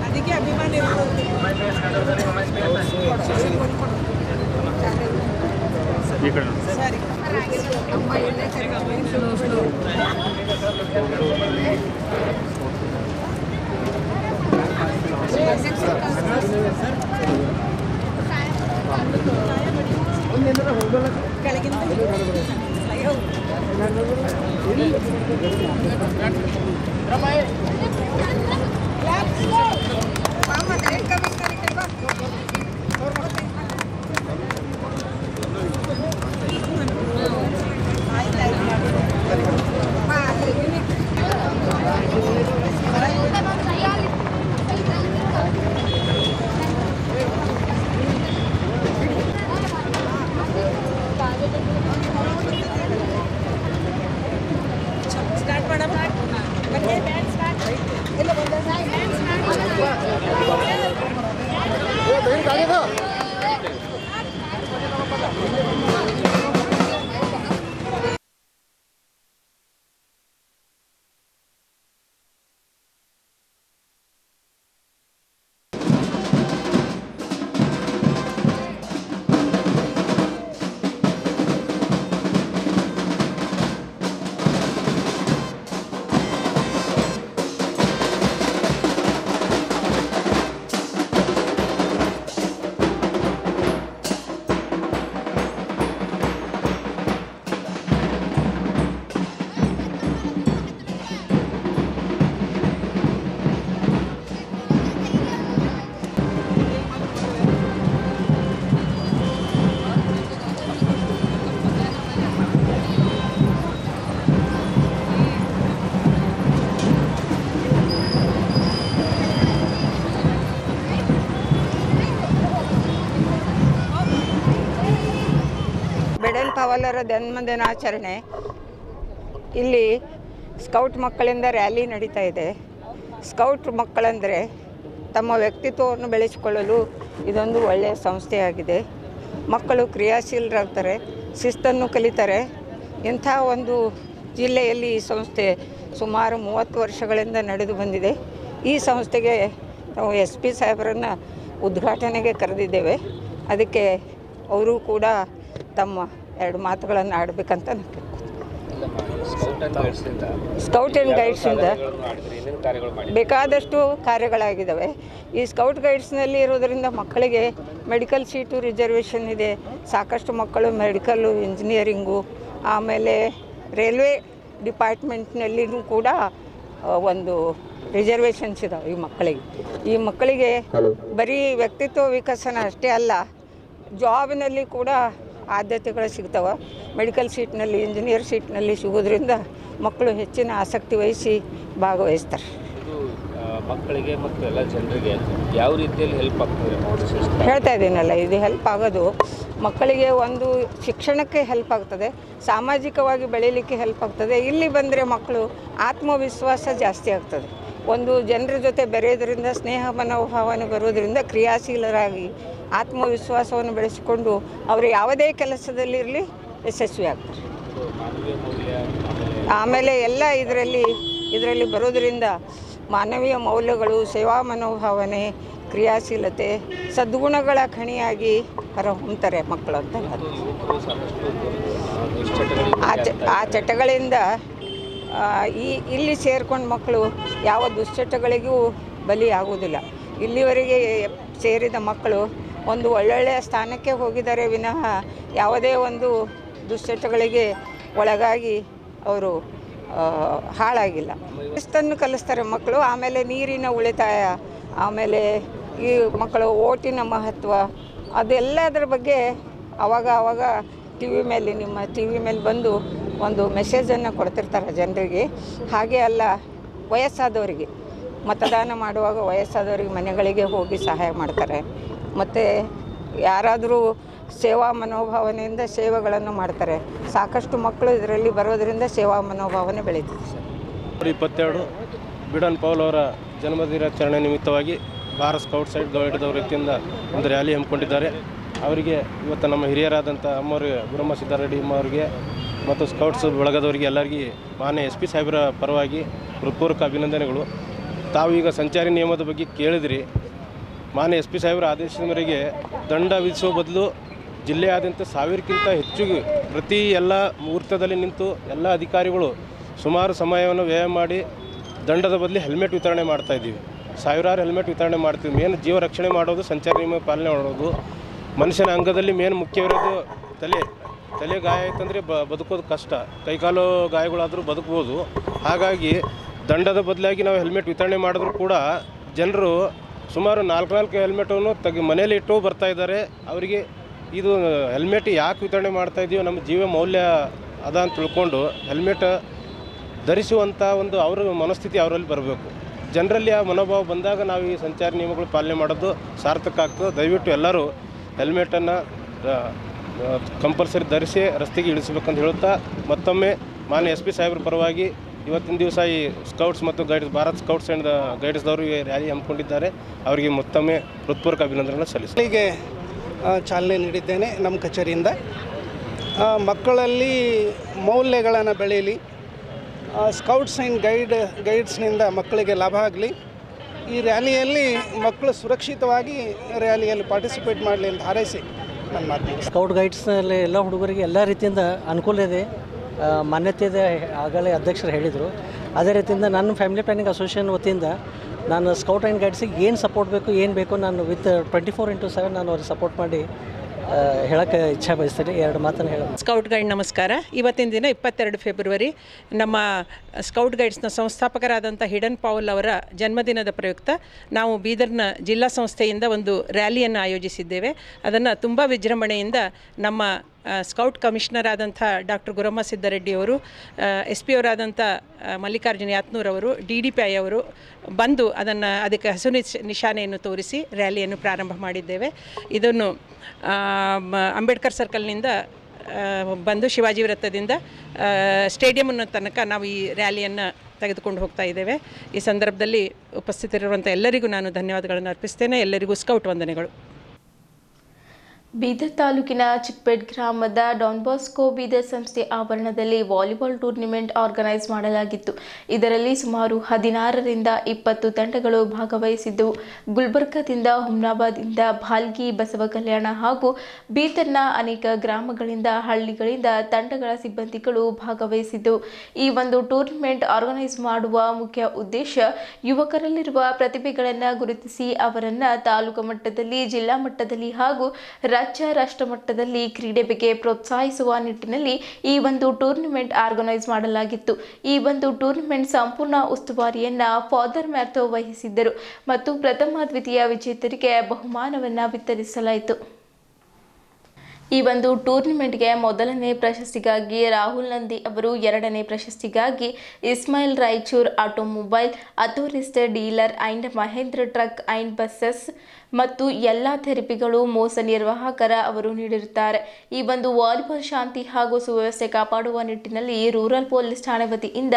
ಅದಕ್ಕೆ ಅಭಿಮಾನಿ ಸರಿ ಕೆಳಗಿಂದ ಪಾವಲರ ಜನ್ಮದಿನಾಚರಣೆ ಇಲ್ಲಿ ಸ್ಕೌಟ್ ಮಕ್ಕಳಿಂದ ರ್ಯಾಲಿ ನಡೀತಾ ಇದೆ. ಸ್ಕೌಟ್ ಮಕ್ಕಳಂದರೆ ತಮ್ಮ ವ್ಯಕ್ತಿತ್ವವನ್ನು ಬೆಳೆಸಿಕೊಳ್ಳಲು ಇದೊಂದು ಒಳ್ಳೆಯ ಸಂಸ್ಥೆಯಾಗಿದೆ. ಮಕ್ಕಳು ಕ್ರಿಯಾಶೀಲರಾಗ್ತಾರೆ, ಶಿಸ್ತನ್ನು ಕಲಿತಾರೆ. ಇಂಥ ಒಂದು ಜಿಲ್ಲೆಯಲ್ಲಿ ಈ ಸಂಸ್ಥೆ ಸುಮಾರು 30 ವರ್ಷಗಳಿಂದ ನಡೆದು ಬಂದಿದೆ. ಈ ಸಂಸ್ಥೆಗೆ ನಾವು SP ಸಾಹೇಬರನ್ನು ಉದ್ಘಾಟನೆಗೆ ಕರೆದಿದ್ದೇವೆ. ಅದಕ್ಕೆ ಅವರು ಕೂಡ ತಮ್ಮ 2 ಮಾತುಗಳನ್ನು ಆಡಬೇಕಂತ ಸ್ಕೌಟ್ ಆ್ಯಂಡ್ ಗೈಡ್ಸಿಂದ ಬೇಕಾದಷ್ಟು ಕಾರ್ಯಗಳಾಗಿದ್ದಾವೆ. ಈ ಸ್ಕೌಟ್ ಗೈಡ್ಸ್ನಲ್ಲಿ ಇರೋದರಿಂದ ಮಕ್ಕಳಿಗೆ ಮೆಡಿಕಲ್ ಸೀಟು ರಿಸರ್ವೇಷನ್ ಇದೆ. ಸಾಕಷ್ಟು ಮಕ್ಕಳು ಮೆಡಿಕಲ್ಲು, ಇಂಜಿನಿಯರಿಂಗು, ಆಮೇಲೆ ರೈಲ್ವೆ ಡಿಪಾರ್ಟ್ಮೆಂಟ್ನಲ್ಲಿಯೂ ಕೂಡ ಒಂದು ರಿಸರ್ವೇಷನ್ಸ್ ಇದಾವೆ ಈ ಮಕ್ಕಳಿಗೆ ಬರೀ ವ್ಯಕ್ತಿತ್ವ ವಿಕಸನ ಅಷ್ಟೇ ಅಲ್ಲ, ಜಾಬ್ನಲ್ಲಿ ಕೂಡ ಆದ್ಯತೆಗಳು ಸಿಗ್ತವೆ. ಮೆಡಿಕಲ್ ಸೀಟ್ನಲ್ಲಿ, ಇಂಜಿನಿಯರ್ ಸೀಟ್ನಲ್ಲಿ ಸಿಗೋದ್ರಿಂದ ಮಕ್ಕಳು ಹೆಚ್ಚಿನ ಆಸಕ್ತಿ ವಹಿಸಿ ಭಾಗವಹಿಸ್ತಾರೆ. ಮಕ್ಕಳಿಗೆ ಮತ್ತು ಎಲ್ಲ ಜನರಿಗೆ ಯಾವ ರೀತಿಯಲ್ಲಿ ಹೆಲ್ಪ್ ಆಗ್ತದೆ ಹೇಳ್ತಾ ಇದ್ದೀನಲ್ಲ, ಇದು ಹೆಲ್ಪ್ ಆಗೋದು ಮಕ್ಕಳಿಗೆ ಒಂದು ಶಿಕ್ಷಣಕ್ಕೆ ಹೆಲ್ಪ್ ಆಗ್ತದೆ, ಸಾಮಾಜಿಕವಾಗಿ ಬೆಳೀಲಿಕ್ಕೆ ಹೆಲ್ಪ್ ಆಗ್ತದೆ. ಇಲ್ಲಿ ಬಂದರೆ ಮಕ್ಕಳು ಆತ್ಮವಿಶ್ವಾಸ ಜಾಸ್ತಿ ಆಗ್ತದೆ. ಒಂದು ಜನರ ಜೊತೆ ಬೆರೆಯೋದ್ರಿಂದ ಸ್ನೇಹ ಮನೋಭಾವನೆ ಬರೋದರಿಂದ ಕ್ರಿಯಾಶೀಲರಾಗಿ ಆತ್ಮವಿಶ್ವಾಸವನ್ನು ಬೆಳೆಸಿಕೊಂಡು ಅವರು ಯಾವುದೇ ಕೆಲಸದಲ್ಲಿರಲಿ ಯಶಸ್ವಿ ಆಗ್ತಾರೆ. ಆಮೇಲೆ ಎಲ್ಲ ಇದರಲ್ಲಿ ಬರೋದರಿಂದ ಮಾನವೀಯ ಮೌಲ್ಯಗಳು, ಸೇವಾ ಮನೋಭಾವನೆ, ಕ್ರಿಯಾಶೀಲತೆ, ಸದ್ಗುಣಗಳ ಖಣಿಯಾಗಿ ಹೊರಹೊಮ್ಮುತ್ತಾರೆ ಮಕ್ಕಳು ಅಂತ. ಆ ಚಟಗಳಿಂದ ಇಲ್ಲಿ ಸೇರ್ಕೊಂಡು ಮಕ್ಕಳು ಯಾವ ದುಶ್ಚಟಗಳಿಗೂ ಬಲಿಯಾಗುವುದಿಲ್ಲ. ಇಲ್ಲಿವರೆಗೆ ಸೇರಿದ ಮಕ್ಕಳು ಒಂದು ಒಳ್ಳೊಳ್ಳೆಯ ಸ್ಥಾನಕ್ಕೆ ಹೋಗಿದ್ದಾರೆ ವಿನಃ ಯಾವುದೇ ಒಂದು ದುಶ್ಚಟಗಳಿಗೆ ಒಳಗಾಗಿ ಅವರು ಹಾಳಾಗಿಲ್ಲ. ಶಿಸ್ತನ್ನು ಕಲಿಸ್ತಾರೆ ಮಕ್ಕಳು. ಆಮೇಲೆ ನೀರಿನ ಉಳಿತಾಯ, ಆಮೇಲೆ ಈ ಮಕ್ಕಳು ಓಟಿನ ಮಹತ್ವ, ಅದೆಲ್ಲದರ ಬಗ್ಗೆ ಆವಾಗ ನಿಮ್ಮ ಟಿ ವಿ ಮೇಲೆ ಬಂದು ಒಂದು ಮೆಸೇಜನ್ನು ಕೊಡ್ತಿರ್ತಾರೆ ಜನರಿಗೆ. ಹಾಗೆ ಅಲ್ಲ, ವಯಸ್ಸಾದವರಿಗೆ ಮತದಾನ ಮಾಡುವಾಗ ವಯಸ್ಸಾದವರಿಗೆ ಮನೆಗಳಿಗೆ ಹೋಗಿ ಸಹಾಯ ಮಾಡ್ತಾರೆ. ಮತ್ತು ಯಾರಾದರೂ ಸೇವಾ ಮನೋಭಾವನೆಯಿಂದ ಸೇವೆಗಳನ್ನು ಮಾಡ್ತಾರೆ. ಸಾಕಷ್ಟು ಮಕ್ಕಳು ಇದರಲ್ಲಿ ಬರೋದರಿಂದ ಸೇವಾ ಮನೋಭಾವನೆ ಬೆಳೀತದೆ. 22 ಬಿಡನ್ ಪೌಲ್ ಅವರ ಜನ್ಮದಿನಾಚರಣೆ ನಿಮಿತ್ತವಾಗಿ ಭಾರತ್ ಸ್ಕೌಟ್ಸ್ ಆ್ಯಂಡ್ ಗೈಡ್ಸ್ ವತಿಯಿಂದ ಒಂದು ರ್ಯಾಲಿ ಹಮ್ಮಿಕೊಂಡಿದ್ದಾರೆ. ಅವರಿಗೆ ಇವತ್ತು ನಮ್ಮ ಹಿರಿಯರಾದಂಥ ಅಮ್ಮವ್ರಿಗೆ, ಗುರಮ್ಮ ಸಿದ್ದಾರೆಡ್ಡಿ ಅಮ್ಮವ್ರಿಗೆ ಮತ್ತು ಸ್ಕೌಟ್ಸ್ ಬಳಗದವರಿಗೆ ಎಲ್ಲರಿಗೂ ಮಾನ್ಯ SP ಸಾಹೇಬರ ಪರವಾಗಿ ಹೃತ್ಪೂರ್ವಕ ಅಭಿನಂದನೆಗಳು. ತಾವು ಈಗ ಸಂಚಾರಿ ನಿಯಮದ ಬಗ್ಗೆ ಕೇಳಿದ್ರಿ. ಮಾನ್ಯ SP ಸಾಹೇಬರ ಆದೇಶದ ಮೇರೆಗೆ ದಂಡ ವಿಧಿಸುವ ಬದಲು ಜಿಲ್ಲೆಯಾದ್ಯಂತ 1000ಕ್ಕಿಂತ ಹೆಚ್ಚು ಪ್ರತಿ ಎಲ್ಲ ಮುಹೂರ್ತದಲ್ಲಿ ನಿಂತು ಎಲ್ಲ ಅಧಿಕಾರಿಗಳು ಸುಮಾರು ಸಮಯವನ್ನು ವ್ಯಯ ಮಾಡಿ ದಂಡದ ಬದಲು ಹೆಲ್ಮೆಟ್ ವಿತರಣೆ ಮಾಡ್ತಾಯಿದ್ದೀವಿ. ಸಾವಿರಾರು ಹೆಲ್ಮೆಟ್ ವಿತರಣೆ ಮಾಡ್ತೀವಿ. ಮೇನ್ ಜೀವ ರಕ್ಷಣೆ ಮಾಡೋದು, ಸಂಚಾರಿ ನಿಯಮ ಪಾಲನೆ ಮಾಡೋದು. ಮನುಷ್ಯನ ಅಂಗದಲ್ಲಿ ಮೇನ್ ಮುಖ್ಯವಿರೋದು ತಲೆ ಗಾಯ ಆಯ್ತಂದರೆ ಬದುಕೋದು ಕಷ್ಟ. ಕೈಕಾಲು ಗಾಯಗಳಾದರೂ ಬದುಕ್ಬೋದು. ಹಾಗಾಗಿ ದಂಡದ ಬದಲಾಗಿ ನಾವು ಹೆಲ್ಮೆಟ್ ವಿತರಣೆ ಮಾಡಿದ್ರು ಕೂಡ ಜನರು ಸುಮಾರು 4 ಹೆಲ್ಮೆಟನ್ನು ಮನೇಲಿ ಇಟ್ಟು ಬರ್ತಾಯಿದ್ದಾರೆ. ಅವರಿಗೆ ಇದು ಹೆಲ್ಮೆಟ್ ಯಾಕೆ ವಿತರಣೆ ಮಾಡ್ತಾಯಿದ್ದೀವಿ, ನಮ್ಮ ಜೀವ ಮೌಲ್ಯ ಅದ ಅಂತ ತಿಳ್ಕೊಂಡು ಹೆಲ್ಮೆಟ್ ಧರಿಸುವಂಥ ಒಂದು ಅವರ ಮನಸ್ಥಿತಿ ಅವರಲ್ಲಿ ಬರಬೇಕು. ಜನರಲ್ಲಿ ಆ ಮನೋಭಾವ ಬಂದಾಗ ನಾವು ಈ ಸಂಚಾರಿ ನಿಯಮಗಳು ಪಾಲನೆ ಮಾಡೋದು ಸಾರ್ಥಕ ಆಗ್ತದೆ. ದಯವಿಟ್ಟು ಎಲ್ಲರೂ ಹೆಲ್ಮೆಟನ್ನು ಕಂಪಲ್ಸರಿ ಧರಿಸಿ ರಸ್ತೆಗೆ ಇಳಿಸಬೇಕಂತ ಹೇಳುತ್ತಾ ಮತ್ತೊಮ್ಮೆ ಮಾನ್ಯ SP ಸಾಹೇಬ್ರ ಪರವಾಗಿ ಇವತ್ತಿನ ದಿವಸ ಈ ಸ್ಕೌಟ್ಸ್ ಮತ್ತು ಗೈಡ್ಸ್, ಭಾರತ್ ಸ್ಕೌಟ್ಸ್ ಆ್ಯಂಡ್ ಗೈಡ್ಸ್ದವರು ರ್ಯಾಲಿ ಹಮ್ಮಿಕೊಂಡಿದ್ದಾರೆ. ಅವರಿಗೆ ಮತ್ತೊಮ್ಮೆ ಹೃತ್ಪೂರ್ವಕ ಅಭಿನಂದನೆಗಳನ್ನು ಸಲ್ಲಿಸ್ತೀನಿ. ಹೀಗೆ ಚಾಲನೆ ನೀಡಿದ್ದೇನೆ ನಮ್ಮ ಕಚೇರಿಯಿಂದ. ಮಕ್ಕಳಲ್ಲಿ ಮೌಲ್ಯಗಳನ್ನು ಬೆಳೆಯಲಿ, ಸ್ಕೌಟ್ಸ್ ಆ್ಯಂಡ್ ಗೈಡ್ಸ್ನಿಂದ ಮಕ್ಕಳಿಗೆ ಲಾಭ ಆಗಲಿ. ಈ ರ್ಯಾಲಿಯಲ್ಲಿ ಮಕ್ಕಳು ಸುರಕ್ಷಿತವಾಗಿ ರ್ಯಾಲಿಯಲ್ಲಿ ಪಾರ್ಟಿಸಿಪೇಟ್ ಮಾಡಲಿ ಅಂತ ಹಾರೈಸಿ ನನ್ನ ಮಾತು. ಸ್ಕೌಟ್ ಗೈಡ್ಸ್ನಲ್ಲಿ ಎಲ್ಲ ಹುಡುಗರಿಗೆ ಎಲ್ಲ ರೀತಿಯಿಂದ ಅನುಕೂಲ ಇದೆ, ಮಾನ್ಯತೆ ಇದೆ. ಆಗಲೇ ಅಧ್ಯಕ್ಷರು ಹೇಳಿದರು. ಅದೇ ರೀತಿಯಿಂದ ನನ್ನ ಫ್ಯಾಮಿಲಿ ಪ್ಲಾನಿಂಗ್ ಅಸೋಸಿಯೇಷನ್ ವತಿಯಿಂದ ನಾನು ಸ್ಕೌಟ್ ಆ್ಯಂಡ್ ಗೈಡ್ಸಿಗೆ ಏನು ಸಪೋರ್ಟ್ ಬೇಕು, ಏನು ಬೇಕು, ನಾನು ವಿತ್ 24/7 ನಾನು ಅವ್ರಿಗೆ ಸಪೋರ್ಟ್ ಮಾಡಿ ಹೇಳೋಕ್ಕೆ ಇಚ್ಛೆ ಬಯಸ್ತೀನಿ. 2 ಮಾತನ್ನು ಹೇಳೋದು. ಸ್ಕೌಟ್ ಗೈಡ್ ನಮಸ್ಕಾರ. ಇವತ್ತಿನ ದಿನ 22 ಫೆಬ್ರವರಿ ನಮ್ಮ ಸ್ಕೌಟ್ ಗೈಡ್ಸ್ನ ಸಂಸ್ಥಾಪಕರಾದಂಥ ಹಿಡನ್ ಪೌಲ್ ಅವರ ಜನ್ಮದಿನದ ಪ್ರಯುಕ್ತ ನಾವು ಬೀದರ್ನ ಜಿಲ್ಲಾ ಸಂಸ್ಥೆಯಿಂದ ಒಂದು ರ್ಯಾಲಿಯನ್ನು ಆಯೋಜಿಸಿದ್ದೇವೆ. ಅದನ್ನು ತುಂಬ ವಿಜೃಂಭಣೆಯಿಂದ ನಮ್ಮ ಸ್ಕೌಟ್ ಕಮಿಷನರ್ ಆದಂಥ ಡಾಕ್ಟರ್ ಗುರಮ್ಮ ಸಿದ್ದಾರೆಡ್ಡಿಯವರು, SP ಅವರಾದಂಥ ಮಲ್ಲಿಕಾರ್ಜುನ ಯಾತ್ನೂರವರು, DDPI ಅವರು ಬಂದು ಅದಕ್ಕೆ ಹಸಿರು ನಿಶಾನೆಯನ್ನು ತೋರಿಸಿ ರ್ಯಾಲಿಯನ್ನು ಪ್ರಾರಂಭ ಮಾಡಿದ್ದೇವೆ. ಇದನ್ನು ಅಂಬೇಡ್ಕರ್ ಸರ್ಕಲ್ನಿಂದ ಬಂದು ಶಿವಾಜಿ ವೃತ್ತದಿಂದ ಸ್ಟೇಡಿಯಂನ ತನಕ ನಾವು ಈ ರ್ಯಾಲಿಯನ್ನು ತೆಗೆದುಕೊಂಡು ಹೋಗ್ತಾ ಇದ್ದೇವೆ. ಈ ಸಂದರ್ಭದಲ್ಲಿ ಉಪಸ್ಥಿತರಿರುವಂಥ ಎಲ್ಲರಿಗೂ ನಾನು ಧನ್ಯವಾದಗಳನ್ನು ಅರ್ಪಿಸ್ತೇನೆ. ಎಲ್ಲರಿಗೂ ಸ್ಕೌಟ್ ವಂದನೆಗಳು. ಬೀದರ್ ತಾಲೂಕಿನ ಚಿಕ್ಪೇಟ್ ಗ್ರಾಮದ ಡಾನ್ ಬಾಸ್ಕೋ ಬೀದರ್ ಸಂಸ್ಥೆ ಆವರಣದಲ್ಲಿ ವಾಲಿಬಾಲ್ ಟೂರ್ನಿಮೆಂಟ್ ಆರ್ಗನೈಸ್ ಮಾಡಲಾಗಿತ್ತು. ಇದರಲ್ಲಿ ಸುಮಾರು 16ರಿಂದ 20 ತಂಡಗಳು ಭಾಗವಹಿಸಿದ್ದವು. ಗುಲ್ಬರ್ಗಾದಿಂದ, ಹುಮ್ನಾಬಾದಿಂದ, ಭಾಲ್ಗಿ, ಬಸವ ಕಲ್ಯಾಣ ಹಾಗೂ ಬೀದರ್ನ ಅನೇಕ ಗ್ರಾಮಗಳಿಂದ, ಹಳ್ಳಿಗಳಿಂದ ತಂಡಗಳ ಸಿಬ್ಬಂದಿಗಳು ಭಾಗವಹಿಸಿದ್ದವು. ಈ ಒಂದು ಟೂರ್ನಿಮೆಂಟ್ ಆರ್ಗನೈಸ್ ಮಾಡುವ ಮುಖ್ಯ ಉದ್ದೇಶ ಯುವಕರಲ್ಲಿರುವ ಪ್ರತಿಭೆಗಳನ್ನು ಗುರುತಿಸಿ ಅವರನ್ನು ತಾಲೂಕು ಮಟ್ಟದಲ್ಲಿ, ಜಿಲ್ಲಾ ಮಟ್ಟದಲ್ಲಿ ಹಾಗೂ ರಾಜ್ಯ ರಾಷ್ಟ್ರ ಮಟ್ಟದಲ್ಲಿ ಕ್ರೀಡೆ ಬಗ್ಗೆ ಪ್ರೋತ್ಸಾಹಿಸುವ ನಿಟ್ಟಿನಲ್ಲಿ ಈ ಒಂದು ಟೂರ್ನಿಮೆಂಟ್ ಆರ್ಗನೈಸ್ ಮಾಡಲಾಗಿತ್ತು. ಈ ಒಂದು ಟೂರ್ನಿಮೆಂಟ್ ಸಂಪೂರ್ಣ ಉಸ್ತುವಾರಿಯನ್ನ ಫಾದರ್ ಮ್ಯಾಥೋ ವಹಿಸಿದ್ದರು ಮತ್ತು ಪ್ರಥಮ ದ್ವಿತೀಯ ವಿಜೇತರಿಗೆ ಬಹುಮಾನವನ್ನು ವಿತರಿಸಲಾಯಿತು. ಈ ಒಂದು ಟೂರ್ನಿಮೆಂಟ್ಗೆ ಮೊದಲನೇ ಪ್ರಶಸ್ತಿಗಾಗಿ ರಾಹುಲ್ ನಂದಿ ಅವರು, ಎರಡನೇ ಪ್ರಶಸ್ತಿಗಾಗಿ Ismail Raichur automobile authorised dealer and Mahindra truck and buses ಮತ್ತು ಎಲ್ಲ ಥೆರಪಿಗಳು ಮೋಸ ನಿರ್ವಾಹಕರ ಅವರು ನೀಡಿರುತ್ತಾರೆ. ಈ ಒಂದು ವಾಲಿಬಾಲ್ ಶಾಂತಿ ಹಾಗೂ ಸುವ್ಯವಸ್ಥೆ ಕಾಪಾಡುವ ನಿಟ್ಟಿನಲ್ಲಿ ರೂರಲ್ ಪೊಲೀಸ್ ಠಾಣೆ ವತಿಯಿಂದ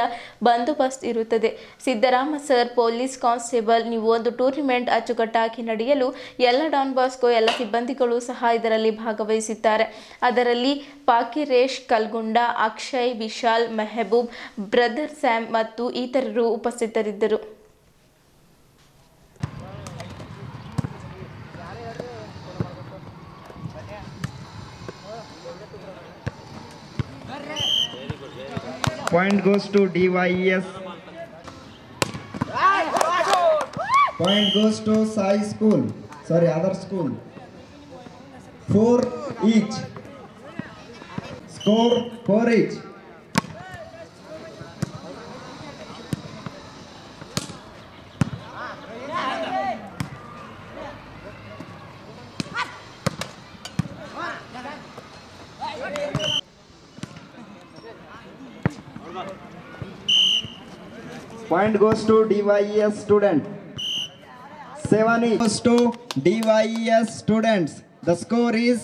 ಬಂದೋಬಸ್ತ್ ಇರುತ್ತದೆ. ಸಿದ್ದರಾಮ ಸರ್, ಪೊಲೀಸ್ ಕಾನ್ಸ್ಟೇಬಲ್, ನೀವು ಒಂದು ಟೂರ್ನಿಮೆಂಟ್ ಅಚ್ಚುಕಟ್ಟಾಗಿ ನಡೆಯಲು ಎಲ್ಲ ಡಾನ್ ಬಾಸ್ಕೋ ಎಲ್ಲ ಸಿಬ್ಬಂದಿಗಳು ಸಹ ಇದರಲ್ಲಿ ಭಾಗವಹಿಸಿದ್ದಾರೆ. ಅದರಲ್ಲಿ ಪಾಕಿರೇಶ್, ಕಲ್ಗುಂಡ, ಅಕ್ಷಯ್, ವಿಶಾಲ್, ಮೆಹಬೂಬ್, ಬ್ರದರ್ ಸ್ಯಾಮ್ ಮತ್ತು ಇತರರು ಉಪಸ್ಥಿತರಿದ್ದರು. Point goes to DYES. Point goes to Sai School. Sorry, other school. 4 each. Score 4 each. Point goes to DYES student. 7 each goes to DYES students. The score is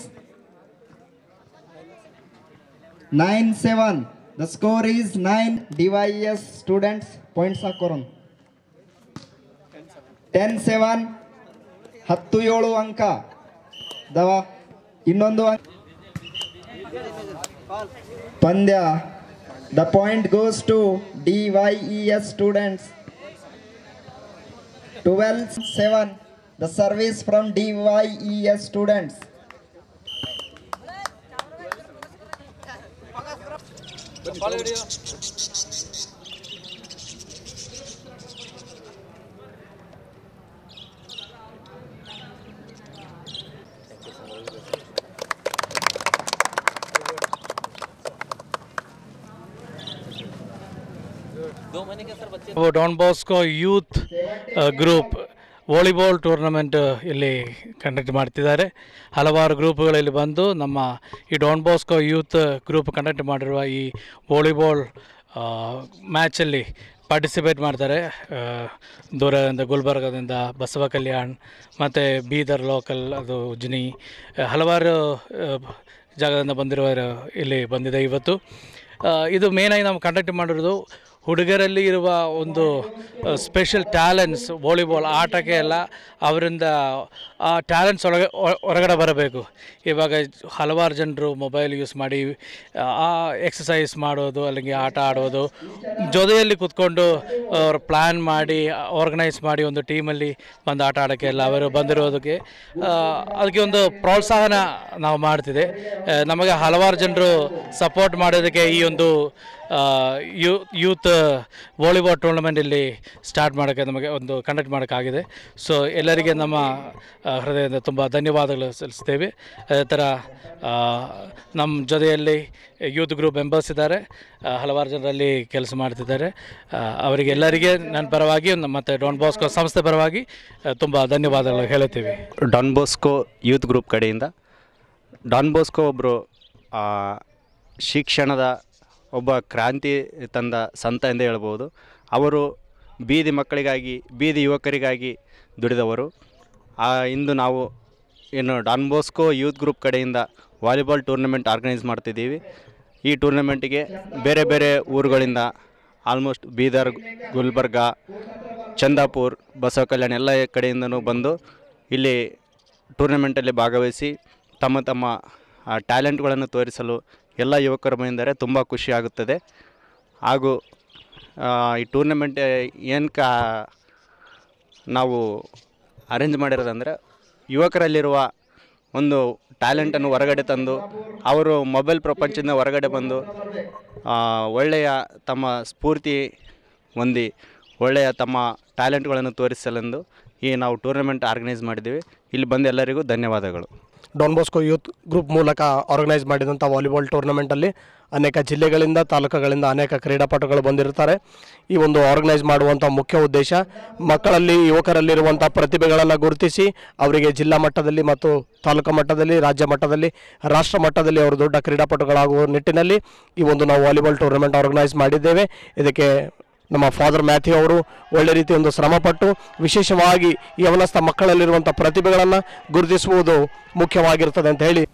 9-7. The score is 9 DYES students. Points hakoron. 10-7. 17 ಅಂಕ. ದವ ಇನ್ನೊಂದು ಪಂದ್ಯ. The point goes to DYES students. 12-7. The service from DYES students. वो Don Bosco youth group volleyball tournament ಇಲ್ಲಿ conduct ಮಾಡ್ತಿದ್ದಾರೆ. ಹಲವಾರು ಗ್ರೂಪ್ಗಳು ಇಲ್ಲಿ ಬಂದು ನಮ್ಮ ಈ Don Bosco youth group conduct ಮಾಡಿರುವ ಈ ವಾಲಿಬಾಲ್ ಮ್ಯಾಚಲ್ಲಿ ಪಾರ್ಟಿಸಿಪೇಟ್ ಮಾಡ್ತಾರೆ. ದೂರದಿಂದ ಗುಲ್ಬರ್ಗದಿಂದ, ಬಸವ ಕಲ್ಯಾಣ್ ಮತ್ತು ಬೀದರ್ ಲೋಕಲ್, ಅದು ಉಜ್ನಿ, ಹಲವಾರು ಜಾಗದಿಂದ ಬಂದಿರುವ ಇಲ್ಲಿ ಬಂದಿದೆ ಇವತ್ತು. ಇದು ಮೇನಾಗಿ ನಾವು ಕಂಡಕ್ಟ್ ಮಾಡಿರೋದು ಹುಡುಗರಲ್ಲಿ ಇರುವ ಒಂದು ಸ್ಪೆಷಲ್ ಟ್ಯಾಲೆಂಟ್ಸ್ ವಾಲಿಬಾಲ್ ಆಟಕ್ಕೆ ಎಲ್ಲ ಅವರಿಂದ ಆ ಟ್ಯಾಲೆಂಟ್ಸ್ ಹೊರಗಡೆ ಬರಬೇಕು. ಇವಾಗ ಹಲವಾರು ಜನರು ಮೊಬೈಲ್ ಯೂಸ್ ಮಾಡಿ ಆ ಎಕ್ಸಸೈಸ್ ಮಾಡೋದು, അല്ലെങ്കിൽ ಆಟ ಆಡೋದು, ಜೊತೆಯಲ್ಲಿ ಕೂತ್ಕೊಂಡು ಅವರು ಪ್ಲ್ಯಾನ್ ಮಾಡಿ ಆರ್ಗನೈಸ್ ಮಾಡಿ ಒಂದು ಟೀಮಲ್ಲಿ ಬಂದು ಆಟ ಆಡೋಕ್ಕೆ ಎಲ್ಲ ಅವರು ಬಂದಿರೋದಕ್ಕೆ ಅದಕ್ಕೆ ಒಂದು ಪ್ರೋತ್ಸಾಹನ ನಾವು ಮಾಡ್ತಿದೆ. ನಮಗೆ ಹಲವಾರು ಜನರು ಸಪೋರ್ಟ್ ಮಾಡೋದಕ್ಕೆ ಈ ಒಂದು ಯೂತ್ ವಾಲಿಬಾಲ್ ಟೂರ್ನಮೆಂಟ್ ಇಲ್ಲಿ ಸ್ಟಾರ್ಟ್ ಮಾಡೋಕ್ಕೆ ನಮಗೆ ಒಂದು ಕಂಡಕ್ಟ್ ಮಾಡೋಕ್ಕಾಗಿದೆ. ಸೊ ಎಲ್ಲರಿಗೆ ನಮ್ಮ ಹೃದಯದಿಂದ ತುಂಬ ಧನ್ಯವಾದಗಳು ಸಲ್ಲಿಸ್ತೇವೆ. ಅದೇ ಥರ ನಮ್ಮ ಜೊತೆಯಲ್ಲಿ ಯೂತ್ ಗ್ರೂಪ್ ಮೆಂಬರ್ಸ್ ಇದ್ದಾರೆ, ಹಲವಾರು ಜನರಲ್ಲಿ ಕೆಲಸ ಮಾಡ್ತಿದ್ದಾರೆ. ಅವರಿಗೆಲ್ಲರಿಗೆ ನನ್ನ ಪರವಾಗಿ ಮತ್ತು ಡಾನ್ ಬಾಸ್ಕೋ ಸಂಸ್ಥೆ ಪರವಾಗಿ ತುಂಬ ಧನ್ಯವಾದಗಳು ಹೇಳುತ್ತೀವಿ. ಡಾನ್ ಬಾಸ್ಕೋ ಯೂತ್ ಗ್ರೂಪ್ ಕಡೆಯಿಂದ ಡಾನ್ ಬಾಸ್ಕೋ ಒಬ್ಬರು ಶಿಕ್ಷಣದ ಒಬ್ಬ ಕ್ರಾಂತಿ ತಂದ ಸಂತ ಎಂದು ಹೇಳ್ಬೋದು. ಅವರು ಬೀದಿ ಮಕ್ಕಳಿಗಾಗಿ, ಬೀದಿ ಯುವಕರಿಗಾಗಿ ದುಡಿದವರು. ಇಂದು ನಾವು ಏನು ಡಾನ್ ಬಾಸ್ಕೋ ಯೂತ್ ಗ್ರೂಪ್ ಕಡೆಯಿಂದ ವಾಲಿಬಾಲ್ ಟೂರ್ನಮೆಂಟ್ ಆರ್ಗನೈಸ್ ಮಾಡ್ತಿದ್ದೀವಿ. ಈ ಟೂರ್ನಮೆಂಟಿಗೆ ಬೇರೆ ಬೇರೆ ಊರುಗಳಿಂದ ಆಲ್ಮೋಸ್ಟ್ ಬೀದರ್, ಗುಲ್ಬರ್ಗ, ಚಂದಾಪುರ್, ಬಸವ ಕಲ್ಯಾಣ ಎಲ್ಲ ಕಡೆಯಿಂದನೂ ಬಂದು ಇಲ್ಲಿ ಟೂರ್ನಮೆಂಟಲ್ಲಿ ಭಾಗವಹಿಸಿ ತಮ್ಮ ತಮ್ಮ ಟ್ಯಾಲೆಂಟ್ಗಳನ್ನು ತೋರಿಸಲು ಎಲ್ಲ ಯುವಕರು ಬಂದರೆ ತುಂಬ ಖುಷಿಯಾಗುತ್ತದೆ. ಹಾಗೂ ಈ ಟೂರ್ನಮೆಂಟ್ ಏನಕ್ಕೆ ನಾವು ಅರೇಂಜ್ ಮಾಡಿರೋದಂದರೆ ಯುವಕರಲ್ಲಿರುವ ಒಂದು ಟ್ಯಾಲೆಂಟನ್ನು ಹೊರಗಡೆ ತಂದು ಅವರು ಮೊಬೈಲ್ ಪ್ರಪಂಚದಿಂದ ಹೊರಗಡೆ ಬಂದು ಒಳ್ಳೆಯ ತಮ್ಮ ಸ್ಫೂರ್ತಿ ಹೊಂದಿ ಒಳ್ಳೆಯ ತಮ್ಮ ಟ್ಯಾಲೆಂಟ್ಗಳನ್ನು ತೋರಿಸಲೆಂದು ಈ ನಾವು ಟೂರ್ನಮೆಂಟ್ ಆರ್ಗನೈಸ್ ಮಾಡಿದ್ದೀವಿ. ಇಲ್ಲಿ ಬಂದ ಎಲ್ಲರಿಗೂ ಧನ್ಯವಾದಗಳು. ಡಾನ್ ಬಾಸ್ಕೋ ಯೂತ್ ಗ್ರೂಪ್ ಮೂಲಕ ಆರ್ಗನೈಸ್ ಮಾಡಿದಂಥ ವಾಲಿಬಾಲ್ ಟೂರ್ನಮೆಂಟಲ್ಲಿ ಅನೇಕ ಜಿಲ್ಲೆಗಳಿಂದ ತಾಲೂಕುಗಳಿಂದ ಅನೇಕ ಕ್ರೀಡಾಪಟುಗಳು ಬಂದಿರ್ತಾರೆ. ಈ ಒಂದು ಆರ್ಗನೈಸ್ ಮಾಡುವಂಥ ಮುಖ್ಯ ಉದ್ದೇಶ ಮಕ್ಕಳಲ್ಲಿ, ಯುವಕರಲ್ಲಿರುವಂಥ ಪ್ರತಿಭೆಗಳನ್ನು ಗುರುತಿಸಿ ಅವರಿಗೆ ಜಿಲ್ಲಾ ಮಟ್ಟದಲ್ಲಿ ಮತ್ತು ತಾಲೂಕು ಮಟ್ಟದಲ್ಲಿ, ರಾಜ್ಯ ಮಟ್ಟದಲ್ಲಿ, ರಾಷ್ಟ್ರ ಮಟ್ಟದಲ್ಲಿ ಅವರು ದೊಡ್ಡ ಕ್ರೀಡಾಪಟುಗಳಾಗುವ ನಿಟ್ಟಿನಲ್ಲಿ ಈ ಒಂದು ನಾವು ವಾಲಿಬಾಲ್ ಟೂರ್ನಮೆಂಟ್ ಆರ್ಗನೈಸ್ ಮಾಡಿದ್ದೇವೆ. ಇದಕ್ಕೆ ನಮ್ಮ ಫಾದರ್ ಮ್ಯಾಥ್ಯೂ ಅವರು ಒಳ್ಳೆ ರೀತಿಯೊಂದು ಶ್ರಮಪಟ್ಟು ವಿಶೇಷವಾಗಿ ಯವನಸ್ಥ ಮಕ್ಕಳಲ್ಲಿರುವಂಥ ಪ್ರತಿಭೆಗಳನ್ನು ಗುರುತಿಸುವುದು ಮುಖ್ಯವಾಗಿರ್ತದೆ ಅಂತ ಹೇಳಿ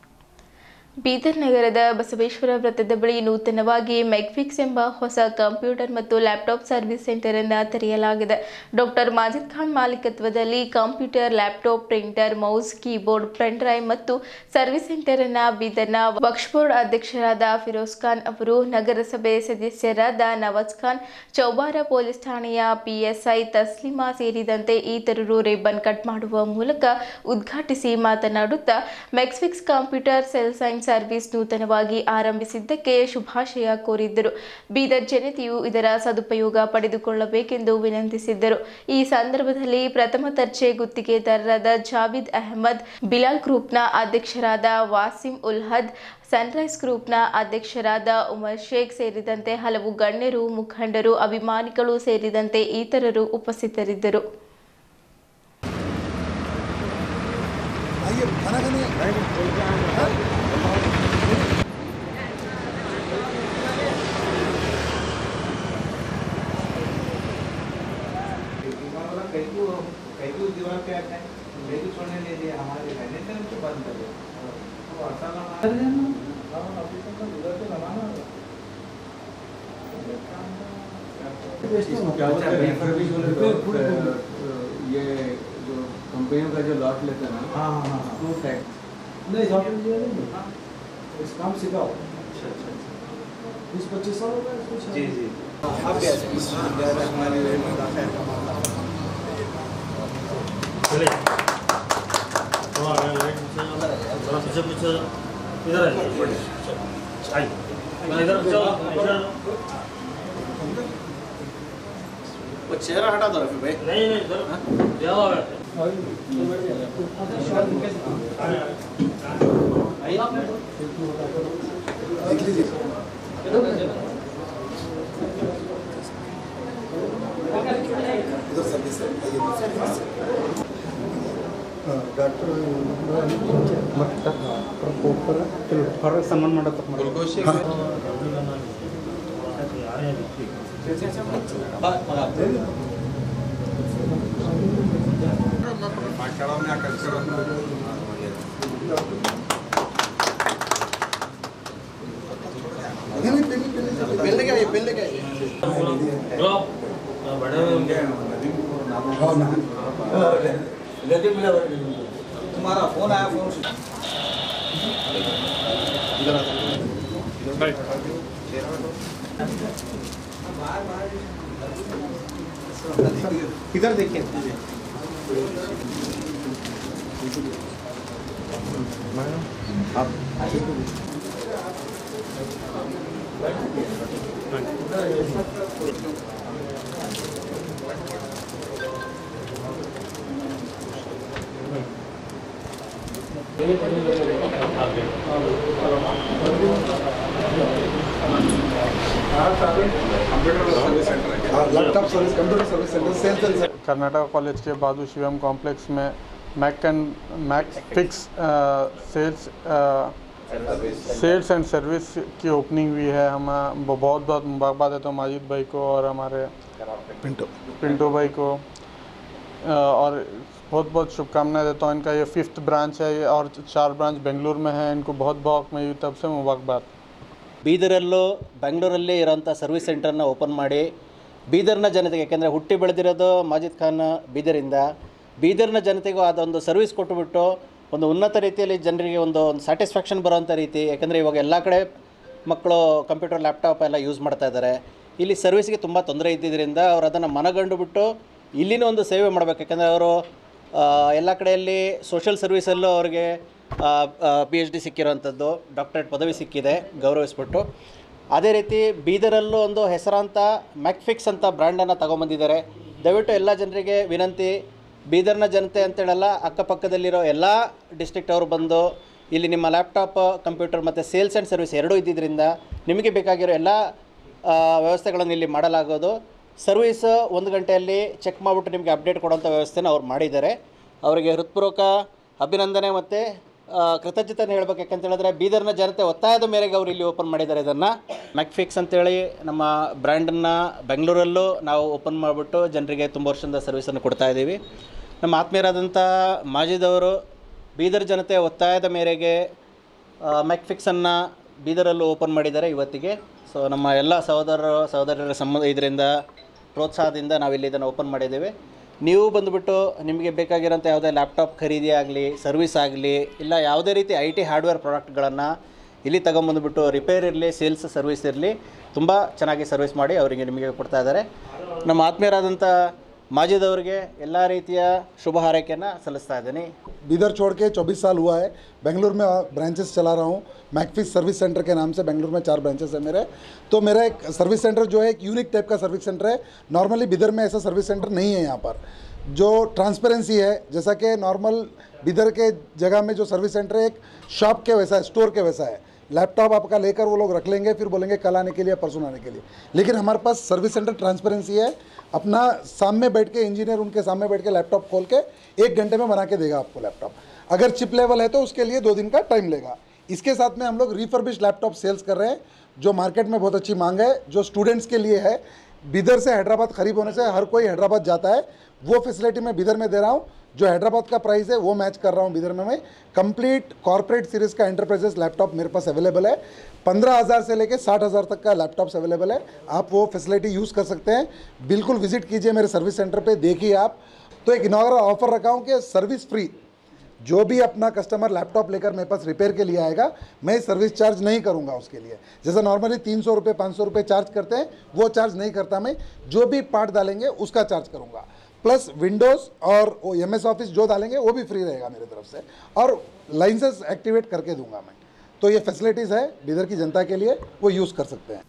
ಬೀದರ್ ನಗರದ ಬಸವೇಶ್ವರ ವೃತ್ತದ ಬಳಿ ನೂತನವಾಗಿ ಮೆಗ್ಫಿಕ್ಸ್ ಎಂಬ ಹೊಸ ಕಂಪ್ಯೂಟರ್ ಮತ್ತು ಲ್ಯಾಪ್ಟಾಪ್ ಸರ್ವಿಸ್ ಸೆಂಟರ್ ಅನ್ನು ತೆರೆಯಲಾಗಿದೆ. ಡಾಕ್ಟರ್ ಮಾಜಿದ್ ಖಾನ್ ಮಾಲೀಕತ್ವದಲ್ಲಿ computer, laptop, printer, mouse, keyboard, pen drive ಮತ್ತು ಸರ್ವಿಸ್ ಸೆಂಟರ್ ಅನ್ನು ಬೀದರ್ನ ವಕ್ಫ್ ಬೋರ್ಡ್ ಅಧ್ಯಕ್ಷರಾದ ಫಿರೋಜ್ ಖಾನ್ ಅವರು, ನಗರಸಭೆ ಸದಸ್ಯರಾದ ನವಾಜ್ ಖಾನ್, ಚೌಬಾರ ಪೊಲೀಸ್ ಠಾಣೆಯ PSI ತಸ್ಲಿಮಾ ಸೇರಿದಂತೆ ಇತರರು ರಿಬ್ಬನ್ ಕಟ್ ಮಾಡುವ ಮೂಲಕ ಉದ್ಘಾಟಿಸಿ ಮಾತನಾಡುತ್ತಾ ಮೆಗ್ಫಿಕ್ಸ್ ಕಂಪ್ಯೂಟರ್ ಸೆಲ್ ಸೈನ್ಸ್ ಸರ್ವಿಸ್ ನೂತನವಾಗಿ ಆರಂಭಿಸಿದ್ದಕ್ಕೆ ಶುಭಾಶಯ ಕೋರಿದ್ದರು. ಬೀದರ್ ಜನತೆಯು ಇದರ ಸದುಪಯೋಗ ಪಡೆದುಕೊಳ್ಳಬೇಕೆಂದು ವಿನಂತಿಸಿದ್ದರು. ಈ ಸಂದರ್ಭದಲ್ಲಿ ಪ್ರಥಮ ದರ್ಜೆ ಗುತ್ತಿಗೆದಾರರಾದ ಜಾವಿದ್ ಅಹಮದ್, ಬಿಲಾಲ್ ಗ್ರೂಪ್ನ ಅಧ್ಯಕ್ಷರಾದ ವಾಸಿಂ ಉಲ್ ಹದ್, ಸನ್ರೈಸ್ ಗ್ರೂಪ್ನ ಅಧ್ಯಕ್ಷರಾದ ಉಮರ್ ಶೇಖ್ ಸೇರಿದಂತೆ ಹಲವು ಗಣ್ಯರು, ಮುಖಂಡರು, ಅಭಿಮಾನಿಗಳು ಸೇರಿದಂತೆ ಇತರರು ಉಪಸ್ಥಿತರಿದ್ದರು. दीवार पे आता है, लेकिन छोड़ने ले लिया हमारे रहने से उनको बंद कर दिया। वो अच्छा ये जो कंपनियों का जो लॉट लेते हैं ना, वो टैक्स नहीं इस काम सिखाओ। अच्छा 20-25 साल हो गए। जी जी आप वो चेहरा हटा दो फिर भाई। नहीं सर देख लीजिए इधर सर्विस है। डॉक्टर ಹೊರಗೆ ಸನ್ಮಾನ ಮಾಡತ್ತ तुम्हारा फोन आया, फोन इधर देखिए। आप कर्नाटक कॉलेज के बाजू शिवम कॉम्प्लेक्स में मैक्फिक्स सेल्स एंड सर्विस की ओपनिंग हुई है। हम बहुत मुबारकबाद है तो माजिद भाई को और हमारे पिंटो भाई को। और बहुत बहुत शुभकामनाएं देता हूँ। इनका ये 5th ब्रांच है और 4 ब्रांच बेंगलुरु में है। इनको बहुत बहुत मैं तब से मुबारकबाद। ಬೀದರಲ್ಲೂ ಬೆಂಗಳೂರಲ್ಲಿ ಇರೋಂಥ ಸರ್ವಿಸ್ ಸೆಂಟರ್ನ ಓಪನ್ ಮಾಡಿ ಬೀದರ್ನ ಜನತೆಗೆ, ಯಾಕೆಂದರೆ ಹುಟ್ಟಿ ಬೆಳೆದಿರೋದು ಮಾಜಿದ್ ಖಾನ್ ಬೀದರಿಂದ, ಬೀದರ್ನ ಜನತೆಗೂ ಅದೊಂದು ಸರ್ವಿಸ್ ಕೊಟ್ಟುಬಿಟ್ಟು ಒಂದು ಉನ್ನತ ರೀತಿಯಲ್ಲಿ ಜನರಿಗೆ ಒಂದು ಸ್ಯಾಟಿಸ್ಫ್ಯಾಕ್ಷನ್ ಬರೋಂಥ ರೀತಿ, ಯಾಕೆಂದರೆ ಇವಾಗ ಎಲ್ಲ ಕಡೆ ಮಕ್ಕಳು ಕಂಪ್ಯೂಟರ್ ಲ್ಯಾಪ್ಟಾಪ್ ಎಲ್ಲ ಯೂಸ್ ಮಾಡ್ತಾ ಇದ್ದಾರೆ. ಇಲ್ಲಿ ಸರ್ವಿಸ್ಗೆ ತುಂಬ ತೊಂದರೆ ಇದ್ದಿದ್ದರಿಂದ ಅವರು ಅದನ್ನು ಮನಗಂಡು ಬಿಟ್ಟು ಇಲ್ಲಿನೂ ಒಂದು ಸೇವೆ ಮಾಡಬೇಕು. ಯಾಕೆಂದರೆ ಅವರು ಎಲ್ಲ ಕಡೆಯಲ್ಲಿ ಸೋಷಲ್ ಸರ್ವಿಸಲ್ಲೂ ಅವ್ರಿಗೆ PhD ಸಿಕ್ಕಿರೋವಂಥದ್ದು, ಡಾಕ್ಟರೇಟ್ ಪದವಿ ಸಿಕ್ಕಿದೆ, ಗೌರವಿಸ್ಬಿಟ್ಟು. ಅದೇ ರೀತಿ ಬೀದರಲ್ಲೂ ಒಂದು ಹೆಸರಾಂತ ಮ್ಯಾಕ್ಫಿಕ್ಸ್ ಅಂತ ಬ್ರ್ಯಾಂಡನ್ನು ತೊಗೊಂಬಂದಿದ್ದಾರೆ. ದಯವಿಟ್ಟು ಎಲ್ಲ ಜನರಿಗೆ ವಿನಂತಿ, ಬೀದರ್ನ ಜನತೆ ಅಂತೇಳಲ್ಲ, ಅಕ್ಕಪಕ್ಕದಲ್ಲಿರೋ ಎಲ್ಲ ಡಿಸ್ಟ್ರಿಕ್ಟ್ ಅವರು ಬಂದು ಇಲ್ಲಿ ನಿಮ್ಮ ಲ್ಯಾಪ್ಟಾಪ್, ಕಂಪ್ಯೂಟರ್ ಮತ್ತು ಸೇಲ್ಸ್ ಆ್ಯಂಡ್ ಸರ್ವಿಸ್ ಎರಡೂ ಇದ್ದಿದ್ದರಿಂದ ನಿಮಗೆ ಬೇಕಾಗಿರೋ ಎಲ್ಲ ವ್ಯವಸ್ಥೆಗಳನ್ನು ಇಲ್ಲಿ ಮಾಡಲಾಗೋದು. ಸರ್ವಿಸ್ 1 ಗಂಟೆಯಲ್ಲಿ ಚೆಕ್ ಮಾಡಿಬಿಟ್ಟು ನಿಮಗೆ ಅಪ್ಡೇಟ್ ಕೊಡೋಂಥ ವ್ಯವಸ್ಥೆನ ಅವ್ರು ಮಾಡಿದ್ದಾರೆ. ಅವರಿಗೆ ಹೃತ್ಪೂರ್ವಕ ಅಭಿನಂದನೆ ಮತ್ತು ಕೃತಜ್ಞತೆಯನ್ನು ಹೇಳ್ಬೇಕು. ಯಾಕಂತ ಹೇಳಿದ್ರೆ ಬೀದರ್ನ ಜನತೆ ಒತ್ತಾಯದ ಮೇರೆಗೆ ಅವರು ಇಲ್ಲಿ ಓಪನ್ ಮಾಡಿದ್ದಾರೆ. ಇದನ್ನು ಮ್ಯಾಕ್ಫಿಕ್ಸ್ ಅಂತೇಳಿ ನಮ್ಮ ಬ್ರ್ಯಾಂಡನ್ನು ಬೆಂಗಳೂರಲ್ಲೂ ನಾವು ಓಪನ್ ಮಾಡಿಬಿಟ್ಟು ಜನರಿಗೆ ತುಂಬ ವರ್ಷದಿಂದ ಸರ್ವಿಸನ್ನು ಕೊಡ್ತಾಯಿದ್ದೀವಿ. ನಮ್ಮ ಆತ್ಮೀಯರಾದಂಥ ಮಾಜಿದ್ ಅವರು ಬೀದರ್ ಜನತೆ ಒತ್ತಾಯದ ಮೇರೆಗೆ ಮ್ಯಾಕ್ಫಿಕ್ಸನ್ನು ಬೀದರಲ್ಲೂ ಓಪನ್ ಮಾಡಿದ್ದಾರೆ ಇವತ್ತಿಗೆ. ಸೊ ನಮ್ಮ ಎಲ್ಲ ಸಹೋದರರ ಇದರಿಂದ ಪ್ರೋತ್ಸಾಹದಿಂದ ನಾವಿಲ್ಲಿ ಇದನ್ನು ಓಪನ್ ಮಾಡಿದ್ದೇವೆ. ನೀವು ಬಂದುಬಿಟ್ಟು ನಿಮಗೆ ಬೇಕಾಗಿರೋಂಥ ಯಾವುದೇ ಲ್ಯಾಪ್ಟಾಪ್ ಖರೀದಿ ಆಗಲಿ, ಸರ್ವಿಸ್ ಆಗಲಿ, ಇಲ್ಲ ಯಾವುದೇ ರೀತಿ IT ಹಾರ್ಡ್ವೇರ್ ಪ್ರಾಡಕ್ಟ್ಗಳನ್ನು ಇಲ್ಲಿ ತಗೊಂಬಂದುಬಿಟ್ಟು ರಿಪೇರ್ ಇರಲಿ, ಸೇಲ್ಸ್ ಸರ್ವಿಸ್ ಇರಲಿ, ತುಂಬ ಚೆನ್ನಾಗಿ ಸರ್ವಿಸ್ ಮಾಡಿ ಅವರಿಗೆ ನಿಮಗೆ ಕೊಡ್ತಾ ಇದ್ದಾರೆ. ನಮ್ಮ ಆತ್ಮೀಯರಾದಂಥ माजिद ಅವರಿಗೆ ಎಲ್ಲ ರೀತಿಯ ಶುಭ ಹಾರೈಕೆಯನ್ನು ಸಲ್ಲಿಸ್ತಾ ಇದ್ದೀನಿ. बीदर छोड़ के 24 साल हुआ है, बेंगलुरु में ब्रांचेस चला रहा हूँ. मैकफिक्स सर्विस सेंटर के नाम से बेंगलुरु में 4 ब्रांचेस है मेरे. तो मेरा एक सर्विस सेंटर जो है एक यूनिक टाइप का सर्विस सेंटर है. नॉर्मली बिदर में ऐसा सर्विस सेंटर नहीं है यहाँ पर. जो ट्रांसपेरेंसी है, जैसा कि नॉर्मल बिदर के जगह में जो सर्विस सेंटर है एक शॉप के वैसा है, स्टोर के वैसा है. लैपटॉप आपका लेकर वो लोग रख लेंगे, फिर बोलेंगे कल आने के लिए, परसों आने के लिए. लेकिन हमारे पास सर्विस सेंटर ट्रांसपेरेंसी है. अपना सामने बैठ के इंजीनियर उनके सामने बैठ के लैपटॉप खोल के 1 घंटे में बना के देगा आपको लैपटॉप. अगर चिप लेवल है तो उसके लिए 2 दिन का टाइम लेगा. इसके साथ में हम लोग रिफर्बिश लैपटॉप सेल्स कर रहे हैं, जो मार्केट में बहुत अच्छी मांग है, जो स्टूडेंट्स के लिए है. बिदर से हैदराबाद करीब होने से हर कोई हैदराबाद जाता है, वो फैसिलिटी मैं बिदर में दे रहा हूँ. जो हैदराबाद का प्राइस है वो मैच कर रहा हूँ बिदर में. मैं कंप्लीट कॉर्पोरेट सीरीज़ का एंटरप्राइजेस लैपटॉप मेरे पास अवेलेबल है. 15,000 से लेकर 60,000 तक का लैपटॉप्स अवेलेबल है. आप वो फैसिलिटी यूज़ कर सकते हैं. बिल्कुल विजिट कीजिए मेरे सर्विस सेंटर पे, देखिए आप. तो एक इनॉग्रल ऑफर रखा हूँ कि सर्विस फ्री. जो भी अपना कस्टमर लैपटॉप लेकर मेरे पास रिपेयर के लिए आएगा, मैं सर्विस चार्ज नहीं करूँगा उसके लिए. जैसा नॉर्मली 300 रुपये 500 रुपये चार्ज करते हैं, वो चार्ज नहीं करता मैं. जो भी पार्ट डालेंगे उसका चार्ज करूँगा. प्लस विंडोज़ और MS ऑफिस जो डालेंगे वो भी फ्री रहेगा मेरी तरफ से, और लाइसेंस एक्टिवेट करके दूंगा मैं. तो ये फैसिलिटीज़ है बिदर की जनता के लिए, वो यूज़ कर सकते हैं.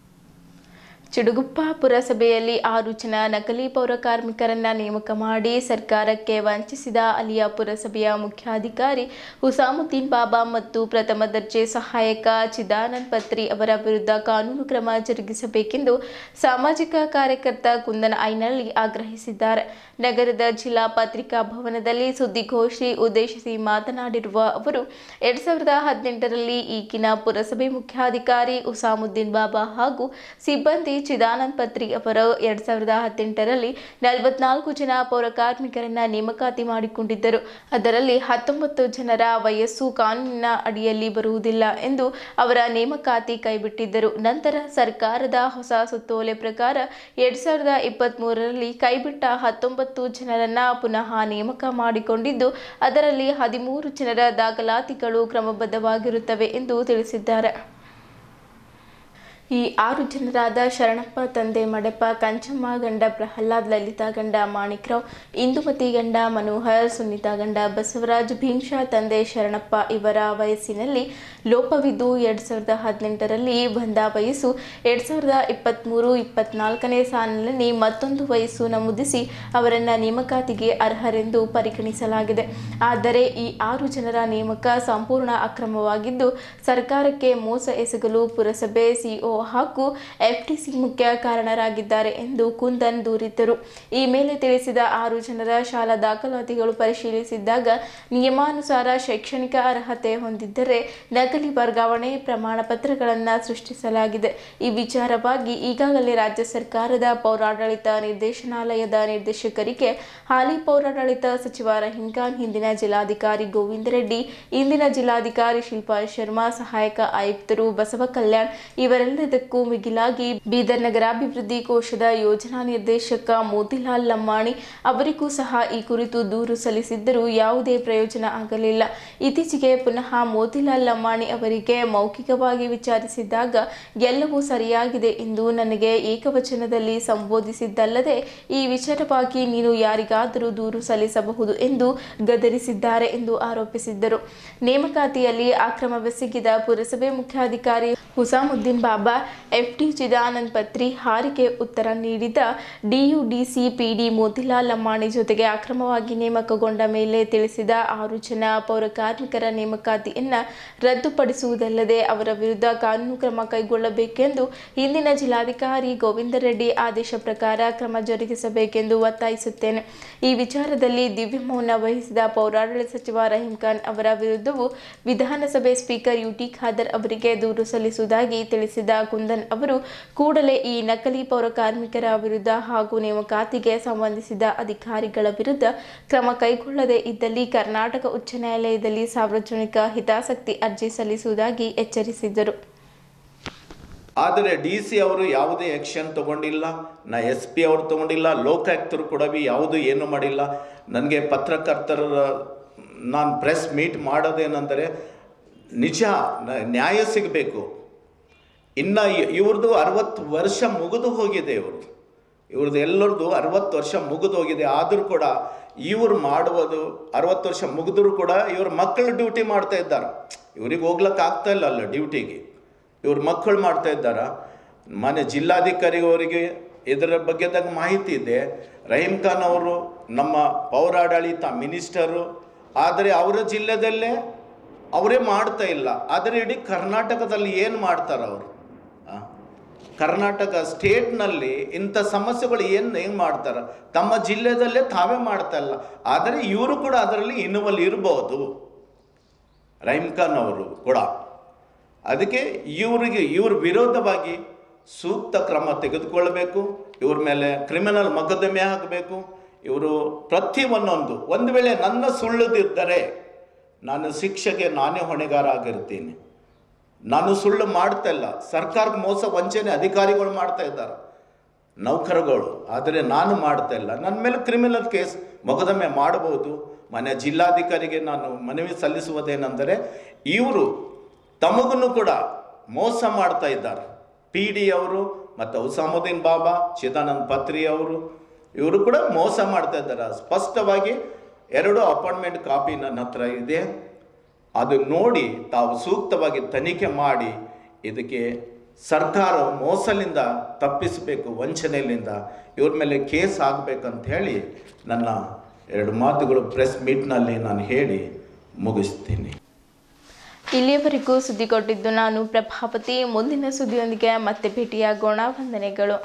ಚಿಡುಗುಪ್ಪ ಪುರಸಭೆಯಲ್ಲಿ 6 ಜನ ನಕಲಿ ಪೌರ ಕಾರ್ಮಿಕರನ್ನ ನೇಮಕ ಮಾಡಿ ಸರ್ಕಾರಕ್ಕೆ ವಂಚಿಸಿದ ಅಲಿಯಾ ಪುರಸಭೆಯ ಮುಖ್ಯಾಧಿಕಾರಿ ಹುಸಾಮುದ್ದೀನ್ ಬಾಬಾ ಮತ್ತು ಪ್ರಥಮ ದರ್ಜೆ ಸಹಾಯಕ ಚಿದಾನಂದ್ ಪತ್ರಿ ಅವರ ವಿರುದ್ಧ ಕಾನೂನು ಕ್ರಮ ಜರುಗಿಸಬೇಕೆಂದು ಸಾಮಾಜಿಕ ಕಾರ್ಯಕರ್ತ ಕುಂದನ್ ಐನಳ್ಳಿ ಆಗ್ರಹಿಸಿದ್ದಾರೆ. ನಗರದ ಜಿಲ್ಲಾ ಪತ್ರಿಕಾ ಭವನದಲ್ಲಿ ಸುದ್ದಿಗೋಷ್ಠಿ ಉದ್ದೇಶಿಸಿ ಮಾತನಾಡಿರುವ ಅವರು 2018ರಲ್ಲಿ ಈಗಿನ ಪುರಸಭೆ ಮುಖ್ಯಾಧಿಕಾರಿ ಹುಸಾಮುದ್ದೀನ್ ಬಾಬಾ ಹಾಗೂ ಸಿಬ್ಬಂದಿ ಚಿದಾನಂದ್ ಪತ್ರಿ ಅವರು 2018ರಲ್ಲಿ 44 ಜನ ಪೌರ ಕಾರ್ಮಿಕರನ್ನ ನೇಮಕಾತಿ ಮಾಡಿಕೊಂಡಿದ್ದರು. ಅದರಲ್ಲಿ 19 ಜನರ ವಯಸ್ಸು ಕಾನೂನಿನ ಅಡಿಯಲ್ಲಿ ಬರುವುದಿಲ್ಲ ಎಂದು ಅವರ ನೇಮಕಾತಿ ಕೈಬಿಟ್ಟಿದ್ದರು. ನಂತರ ಸರ್ಕಾರದ ಹೊಸ ಸುತ್ತೋಲೆ ಪ್ರಕಾರ 2023ರಲ್ಲಿ ಕೈಬಿಟ್ಟ 19 ಜನರನ್ನ ಪುನಃ ನೇಮಕ ಮಾಡಿಕೊಂಡಿದ್ದು, ಅದರಲ್ಲಿ 13 ಜನರ ದಾಖಲಾತಿಗಳು ಕ್ರಮಬದ್ಧವಾಗಿರುತ್ತವೆ ಎಂದು ತಿಳಿಸಿದ್ದಾರೆ. ಈ 6 ಜನರಾದ ಶರಣಪ್ಪ ತಂದೆ ಮಡಪ, ಕಂಚಮ್ಮ ಗಂಡ ಪ್ರಹ್ಲಾದ್, ಲಲಿತಾ ಗಂಡ ಮಾಣಿಕ್ರಾವ್, ಇಂದುಮತಿ ಗಂಡ ಮನೋಹರ್, ಸುನೀತಾ ಗಂಡ ಬಸವರಾಜ್, ಭೀಮ್ಶಾ ತಂದೆ ಶರಣಪ್ಪ ಇವರ ವಯಸ್ಸಿನಲ್ಲಿ ಲೋಪವಿದ್ದು 2018ರಲ್ಲಿ ಬಂದ ವಯಸ್ಸು 2023-24ನೇ ಸಾಲಿನಲ್ಲಿ ಮತ್ತೊಂದು ವಯಸ್ಸು ನಮೂದಿಸಿ ಅವರನ್ನು ನೇಮಕಾತಿಗೆ ಅರ್ಹರೆಂದು ಪರಿಗಣಿಸಲಾಗಿದೆ. ಆದರೆ ಈ 6 ಜನರ ನೇಮಕ ಸಂಪೂರ್ಣ ಅಕ್ರಮವಾಗಿದ್ದು ಸರ್ಕಾರಕ್ಕೆ ಮೋಸ ಎಸಗಲು ಪುರಸಭೆ CO ಹಾಗೂ ಎಫ್ಟಿಸಿ ಮುಖ್ಯ ಕಾರಣರಾಗಿದ್ದಾರೆ ಎಂದು ಕುಂದನ್ ದೂರಿದ್ದರು. ಈ ಮೇಲೆ ತಿಳಿಸಿದ 6 ಜನರ ಶಾಲಾ ದಾಖಲಾತಿಗಳು ಪರಿಶೀಲಿಸಿದ್ದಾಗ ನಿಯಮಾನುಸಾರ ಶೈಕ್ಷಣಿಕ ಅರ್ಹತೆ ಹೊಂದಿದ್ದರೆ ನಕಲಿ ವರ್ಗಾವಣೆ ಪ್ರಮಾಣ ಪತ್ರಗಳನ್ನು ಸೃಷ್ಟಿಸಲಾಗಿದೆ. ಈ ವಿಚಾರವಾಗಿ ಈಗಾಗಲೇ ರಾಜ್ಯ ಸರ್ಕಾರದ ಪೌರಾಡಳಿತ ನಿರ್ದೇಶನಾಲಯದ ನಿರ್ದೇಶಕರಿಗೆ ಹಾಲಿ ಪೌರಾಡಳಿತ ಸಚಿವ ರಹೀಂ ಖಾನ್, ಹಿಂದಿನ ಜಿಲ್ಲಾಧಿಕಾರಿ ಗೋವಿಂದ ರೆಡ್ಡಿ, ಇಂದಿನ ಜಿಲ್ಲಾಧಿಕಾರಿ ಶಿಲ್ಪಾ ಶರ್ಮಾ, ಸಹಾಯಕ ಆಯುಕ್ತರು ಬಸವ ಕಲ್ಯಾಣ್ ಇವರೆಲ್ಲದಕ್ಕೂ ಮಿಗಿಲಾಗಿ ಬೀದರ್ ನಗರಾಭಿವೃದ್ಧಿ ಕೋಶದ ಯೋಜನಾ ನಿರ್ದೇಶಕ ಮೋತಿಲಾಲ್ ಲಮ್ಮಾಣಿ ಅವರಿಗೂ ಸಹ ಈ ಕುರಿತು ದೂರು ಸಲ್ಲಿಸಿದ್ದರೂ ಯಾವುದೇ ಪ್ರಯೋಜನ ಆಗಲಿಲ್ಲ. ಇತ್ತೀಚೆಗೆ ಪುನಃ ಮೋತಿಲಾಲ್ ಲಮ್ಮಾಣಿ ಅವರಿಗೆ ಮೌಖಿಕವಾಗಿ ವಿಚಾರಿಸಿದಾಗ ಎಲ್ಲವೂ ಸರಿಯಾಗಿದೆ ಎಂದು ನನಗೆ ಏಕವಚನದಲ್ಲಿ ಸಂಬೋಧಿಸಿದ್ದಲ್ಲದೆ ಈ ವಿಚಾರವಾಗಿ ನೀನು ಯಾರಿಗಾದರೂ ದೂರು ಸಲ್ಲಿಸಬಹುದು ಎಂದು ಗದರಿಸಿದ್ದಾರೆ ಎಂದು ಆರೋಪಿಸಿದ್ದರು. ನೇಮಕಾತಿಯಲ್ಲಿ ಅಕ್ರಮವೆಸಗಿದ ಪುರಸಭೆ ಮುಖ್ಯಾಧಿಕಾರಿ ಹುಸಾಮುದ್ದೀನ್ ಬಾಬಾ, ಎಫ್ಟಿ ಚಿದಾನಂದ್ ಪತ್ರಿ ಹಾರಿಗೆ ಉತ್ತರ ನೀಡಿದ ಡಿಯುಡಿಸಿ ಪಿಡಿ ಮೋತಿಲಾಲ್ ಲಮ್ಮಾಣಿ ಜೊತೆಗೆ ಅಕ್ರಮವಾಗಿ ನೇಮಕಗೊಂಡ ಮೇಲೆ ತಿಳಿಸಿದ 6 ಜನ ಪೌರ ಕಾರ್ಮಿಕರ ನೇಮಕಾತಿಯನ್ನು ರದ್ದುಪಡಿಸುವುದಲ್ಲದೆ ಅವರ ವಿರುದ್ಧ ಕಾನೂನು ಕ್ರಮ ಕೈಗೊಳ್ಳಬೇಕೆಂದು ಹಿಂದಿನ ಜಿಲ್ಲಾಧಿಕಾರಿ ಗೋವಿಂದ ರೆಡ್ಡಿ ಆದೇಶ ಪ್ರಕಾರ ಕ್ರಮ ಜರುಗಿಸಬೇಕೆಂದು ಒತ್ತಾಯಿಸುತ್ತೇನೆ. ಈ ವಿಚಾರದಲ್ಲಿ ದಿವ್ಯ ಮೌನ ವಹಿಸಿದ ಪೌರಾಡಳಿತ ಸಚಿವ ರಹೀಂ ಖಾನ್ ಅವರ ವಿರುದ್ಧವೂ ವಿಧಾನಸಭೆ ಸ್ಪೀಕರ್ ಯುಟಿ ಖಾದರ್ ಅವರಿಗೆ ದೂರು ಸಲ್ಲಿಸುವುದಾಗಿ ತಿಳಿಸಿದ ಕುಂದನ್ ಅವರು ಕೂಡಲೇ ಈ ನಕಲಿ ಪೌರ ಕಾರ್ಮಿಕರ ವಿರುದ್ಧ ಹಾಗೂ ನೇಮಕಾತಿಗೆ ಸಂಬಂಧಿಸಿದ ಅಧಿಕಾರಿಗಳ ವಿರುದ್ಧ ಕ್ರಮ ಕೈಗೊಳ್ಳದೇ ಇದ್ದಲ್ಲಿ ಕರ್ನಾಟಕ ಉಚ್ಚ ನ್ಯಾಯಾಲಯದಲ್ಲಿ ಸಾರ್ವಜನಿಕ ಹಿತಾಸಕ್ತಿ ಅರ್ಜಿ ಸಲ್ಲಿಸುವುದಾಗಿ ಎಚ್ಚರಿಸಿದರು. ಆದರೆ DC ಅವರು ಯಾವುದೇ ಆ್ಯಕ್ಷನ್ ತಗೊಂಡಿಲ್ಲ, SP ಅವರು ತಗೊಂಡಿಲ್ಲ, ಲೋಕಾಯುಕ್ತರು ಕೂಡ ಯಾವುದೂ ಏನು ಮಾಡಿಲ್ಲ. ನನಗೆ ಪತ್ರಕರ್ತರ ನಾನು ಪ್ರೆಸ್ ಮೀಟ್ ಮಾಡೋದೇನೆಂದರೆ ನಿಜ ನ್ಯಾಯ ಸಿಗಬೇಕು. ಇನ್ನು ಇವ್ರದ್ದು 60 ವರ್ಷ ಮುಗಿದು ಹೋಗಿದೆ. ಇವ್ರದ್ದು ಎಲ್ಲರದ್ದು 60 ವರ್ಷ ಮುಗಿದು ಹೋಗಿದೆ. ಆದರೂ ಕೂಡ ಇವರು ಮಾಡುವುದು 60 ವರ್ಷ ಮುಗಿದ್ರೂ ಕೂಡ ಇವ್ರ ಮಕ್ಕಳು ಡ್ಯೂಟಿ ಮಾಡ್ತಾ ಇದ್ದಾರೆ. ಇವ್ರಿಗೆ ಹೋಗ್ಲಿಕ್ಕೆ ಆಗ್ತಾ ಇಲ್ಲ ಅಲ್ಲ ಡ್ಯೂಟಿಗೆ, ಇವ್ರ ಮಕ್ಕಳು ಮಾಡ್ತಾ ಇದ್ದಾರೆ. ಮನೆ ಜಿಲ್ಲಾಧಿಕಾರಿ ಅವರಿಗೆ ಇದರ ಬಗ್ಗೆದಾಗ ಮಾಹಿತಿ ಇದೆ. ರಹೀಂ ಖಾನ್ ಅವರು ನಮ್ಮ ಪೌರಾಡಳಿತ ಮಿನಿಸ್ಟರು, ಆದರೆ ಅವರ ಜಿಲ್ಲೆದಲ್ಲೇ ಅವರೇ ಮಾಡ್ತಾ ಇಲ್ಲ. ಆದರೆ ಇಡೀ ಕರ್ನಾಟಕದಲ್ಲಿ ಏನು ಮಾಡ್ತಾರೆ ಅವರು? ಕರ್ನಾಟಕ ಸ್ಟೇಟ್ನಲ್ಲಿ ಇಂಥ ಸಮಸ್ಯೆಗಳು ಹೆಂಗೆ ಮಾಡ್ತಾರೆ? ತಮ್ಮ ಜಿಲ್ಲೆದಲ್ಲೇ ತಾವೇ ಮಾಡ್ತಾ ಇಲ್ಲ. ಆದರೆ ಇವರು ಕೂಡ ಅದರಲ್ಲಿ ಇನ್ವಾಲ್ವ್ ಇರ್ಬೋದು, ರಹೀಂ ಖಾನ್ ಅವರು ಕೂಡ. ಅದಕ್ಕೆ ಇವ್ರ ವಿರೋಧವಾಗಿ ಸೂಕ್ತ ಕ್ರಮ ತೆಗೆದುಕೊಳ್ಳಬೇಕು. ಇವ್ರ ಮೇಲೆ ಕ್ರಿಮಿನಲ್ ಮೊಕದ್ದಮೆ ಹಾಕಬೇಕು. ಇವರು ಪ್ರತಿಯೊಂದೊಂದು ಒಂದು ವೇಳೆ ನನ್ನ ಸುಳ್ಳುದಿದ್ದರೆ ನಾನು ಶಿಕ್ಷೆಗೆ ನಾನೇ ಹೊಣೆಗಾರ ಆಗಿರ್ತೀನಿ. ನಾನು ಸುಳ್ಳು ಮಾಡ್ತಾ ಇಲ್ಲ. ಸರ್ಕಾರಕ್ಕೆ ಮೋಸ ವಂಚನೆ ಅಧಿಕಾರಿಗಳು ಮಾಡ್ತಾ ಇದ್ದಾರೆ, ನೌಕರಗಳು. ಆದರೆ ನಾನು ಮಾಡ್ತಾ ಇಲ್ಲ. ನನ್ನ ಮೇಲೆ ಕ್ರಿಮಿನಲ್ ಕೇಸ್ ಮೊಕದ್ದಮೆ ಮಾಡಬಹುದು. ಮನೆ ಜಿಲ್ಲಾಧಿಕಾರಿಗೆ ನಾನು ಮನವಿ ಸಲ್ಲಿಸುವುದೇನೆಂದರೆ ಇವರು ತಮಗೂ ಕೂಡ ಮೋಸ ಮಾಡ್ತಾ ಇದ್ದಾರೆ. PD ಅವರು ಮತ್ತು ಹುಸಾಮುದ್ದೀನ್ ಬಾಬಾ, ಚಿದಾನಂದ್ ಪತ್ರಿ ಅವರು ಇವರು ಕೂಡ ಮೋಸ ಮಾಡ್ತಾ ಇದ್ದಾರೆ. ಸ್ಪಷ್ಟವಾಗಿ 2 ಅಪಾಯಿಂಟ್ಮೆಂಟ್ ಕಾಪಿ ನನ್ನ ಹತ್ರ ಇದೆ. ಅದು ನೋಡಿ ತಾವು ಸೂಕ್ತವಾಗಿ ತನಿಖೆ ಮಾಡಿ ಇದಕ್ಕೆ ಸರ್ಕಾರ ಮೋಸಲಿಂದ ತಪ್ಪಿಸಬೇಕು, ವಂಚನೆಯಿಂದ ಇವ್ರ ಮೇಲೆ ಕೇಸ್ ಆಗಬೇಕಂತ ಹೇಳಿ ನನ್ನ 2 ಮಾತುಗಳು ಪ್ರೆಸ್ ಮೀಟ್ನಲ್ಲಿ ನಾನು ಹೇಳಿ ಮುಗಿಸ್ತೀನಿ. ಇಲ್ಲಿಯವರೆಗೂ ಸುದ್ದಿ ಕೊಟ್ಟಿದ್ದು ನಾನು ಪ್ರಭಾವತಿ. ಮುಂದಿನ ಸುದ್ದಿಯೊಂದಿಗೆ ಮತ್ತೆ ಭೇಟಿಯಾಗೋಣ. ವಂದನೆಗಳು.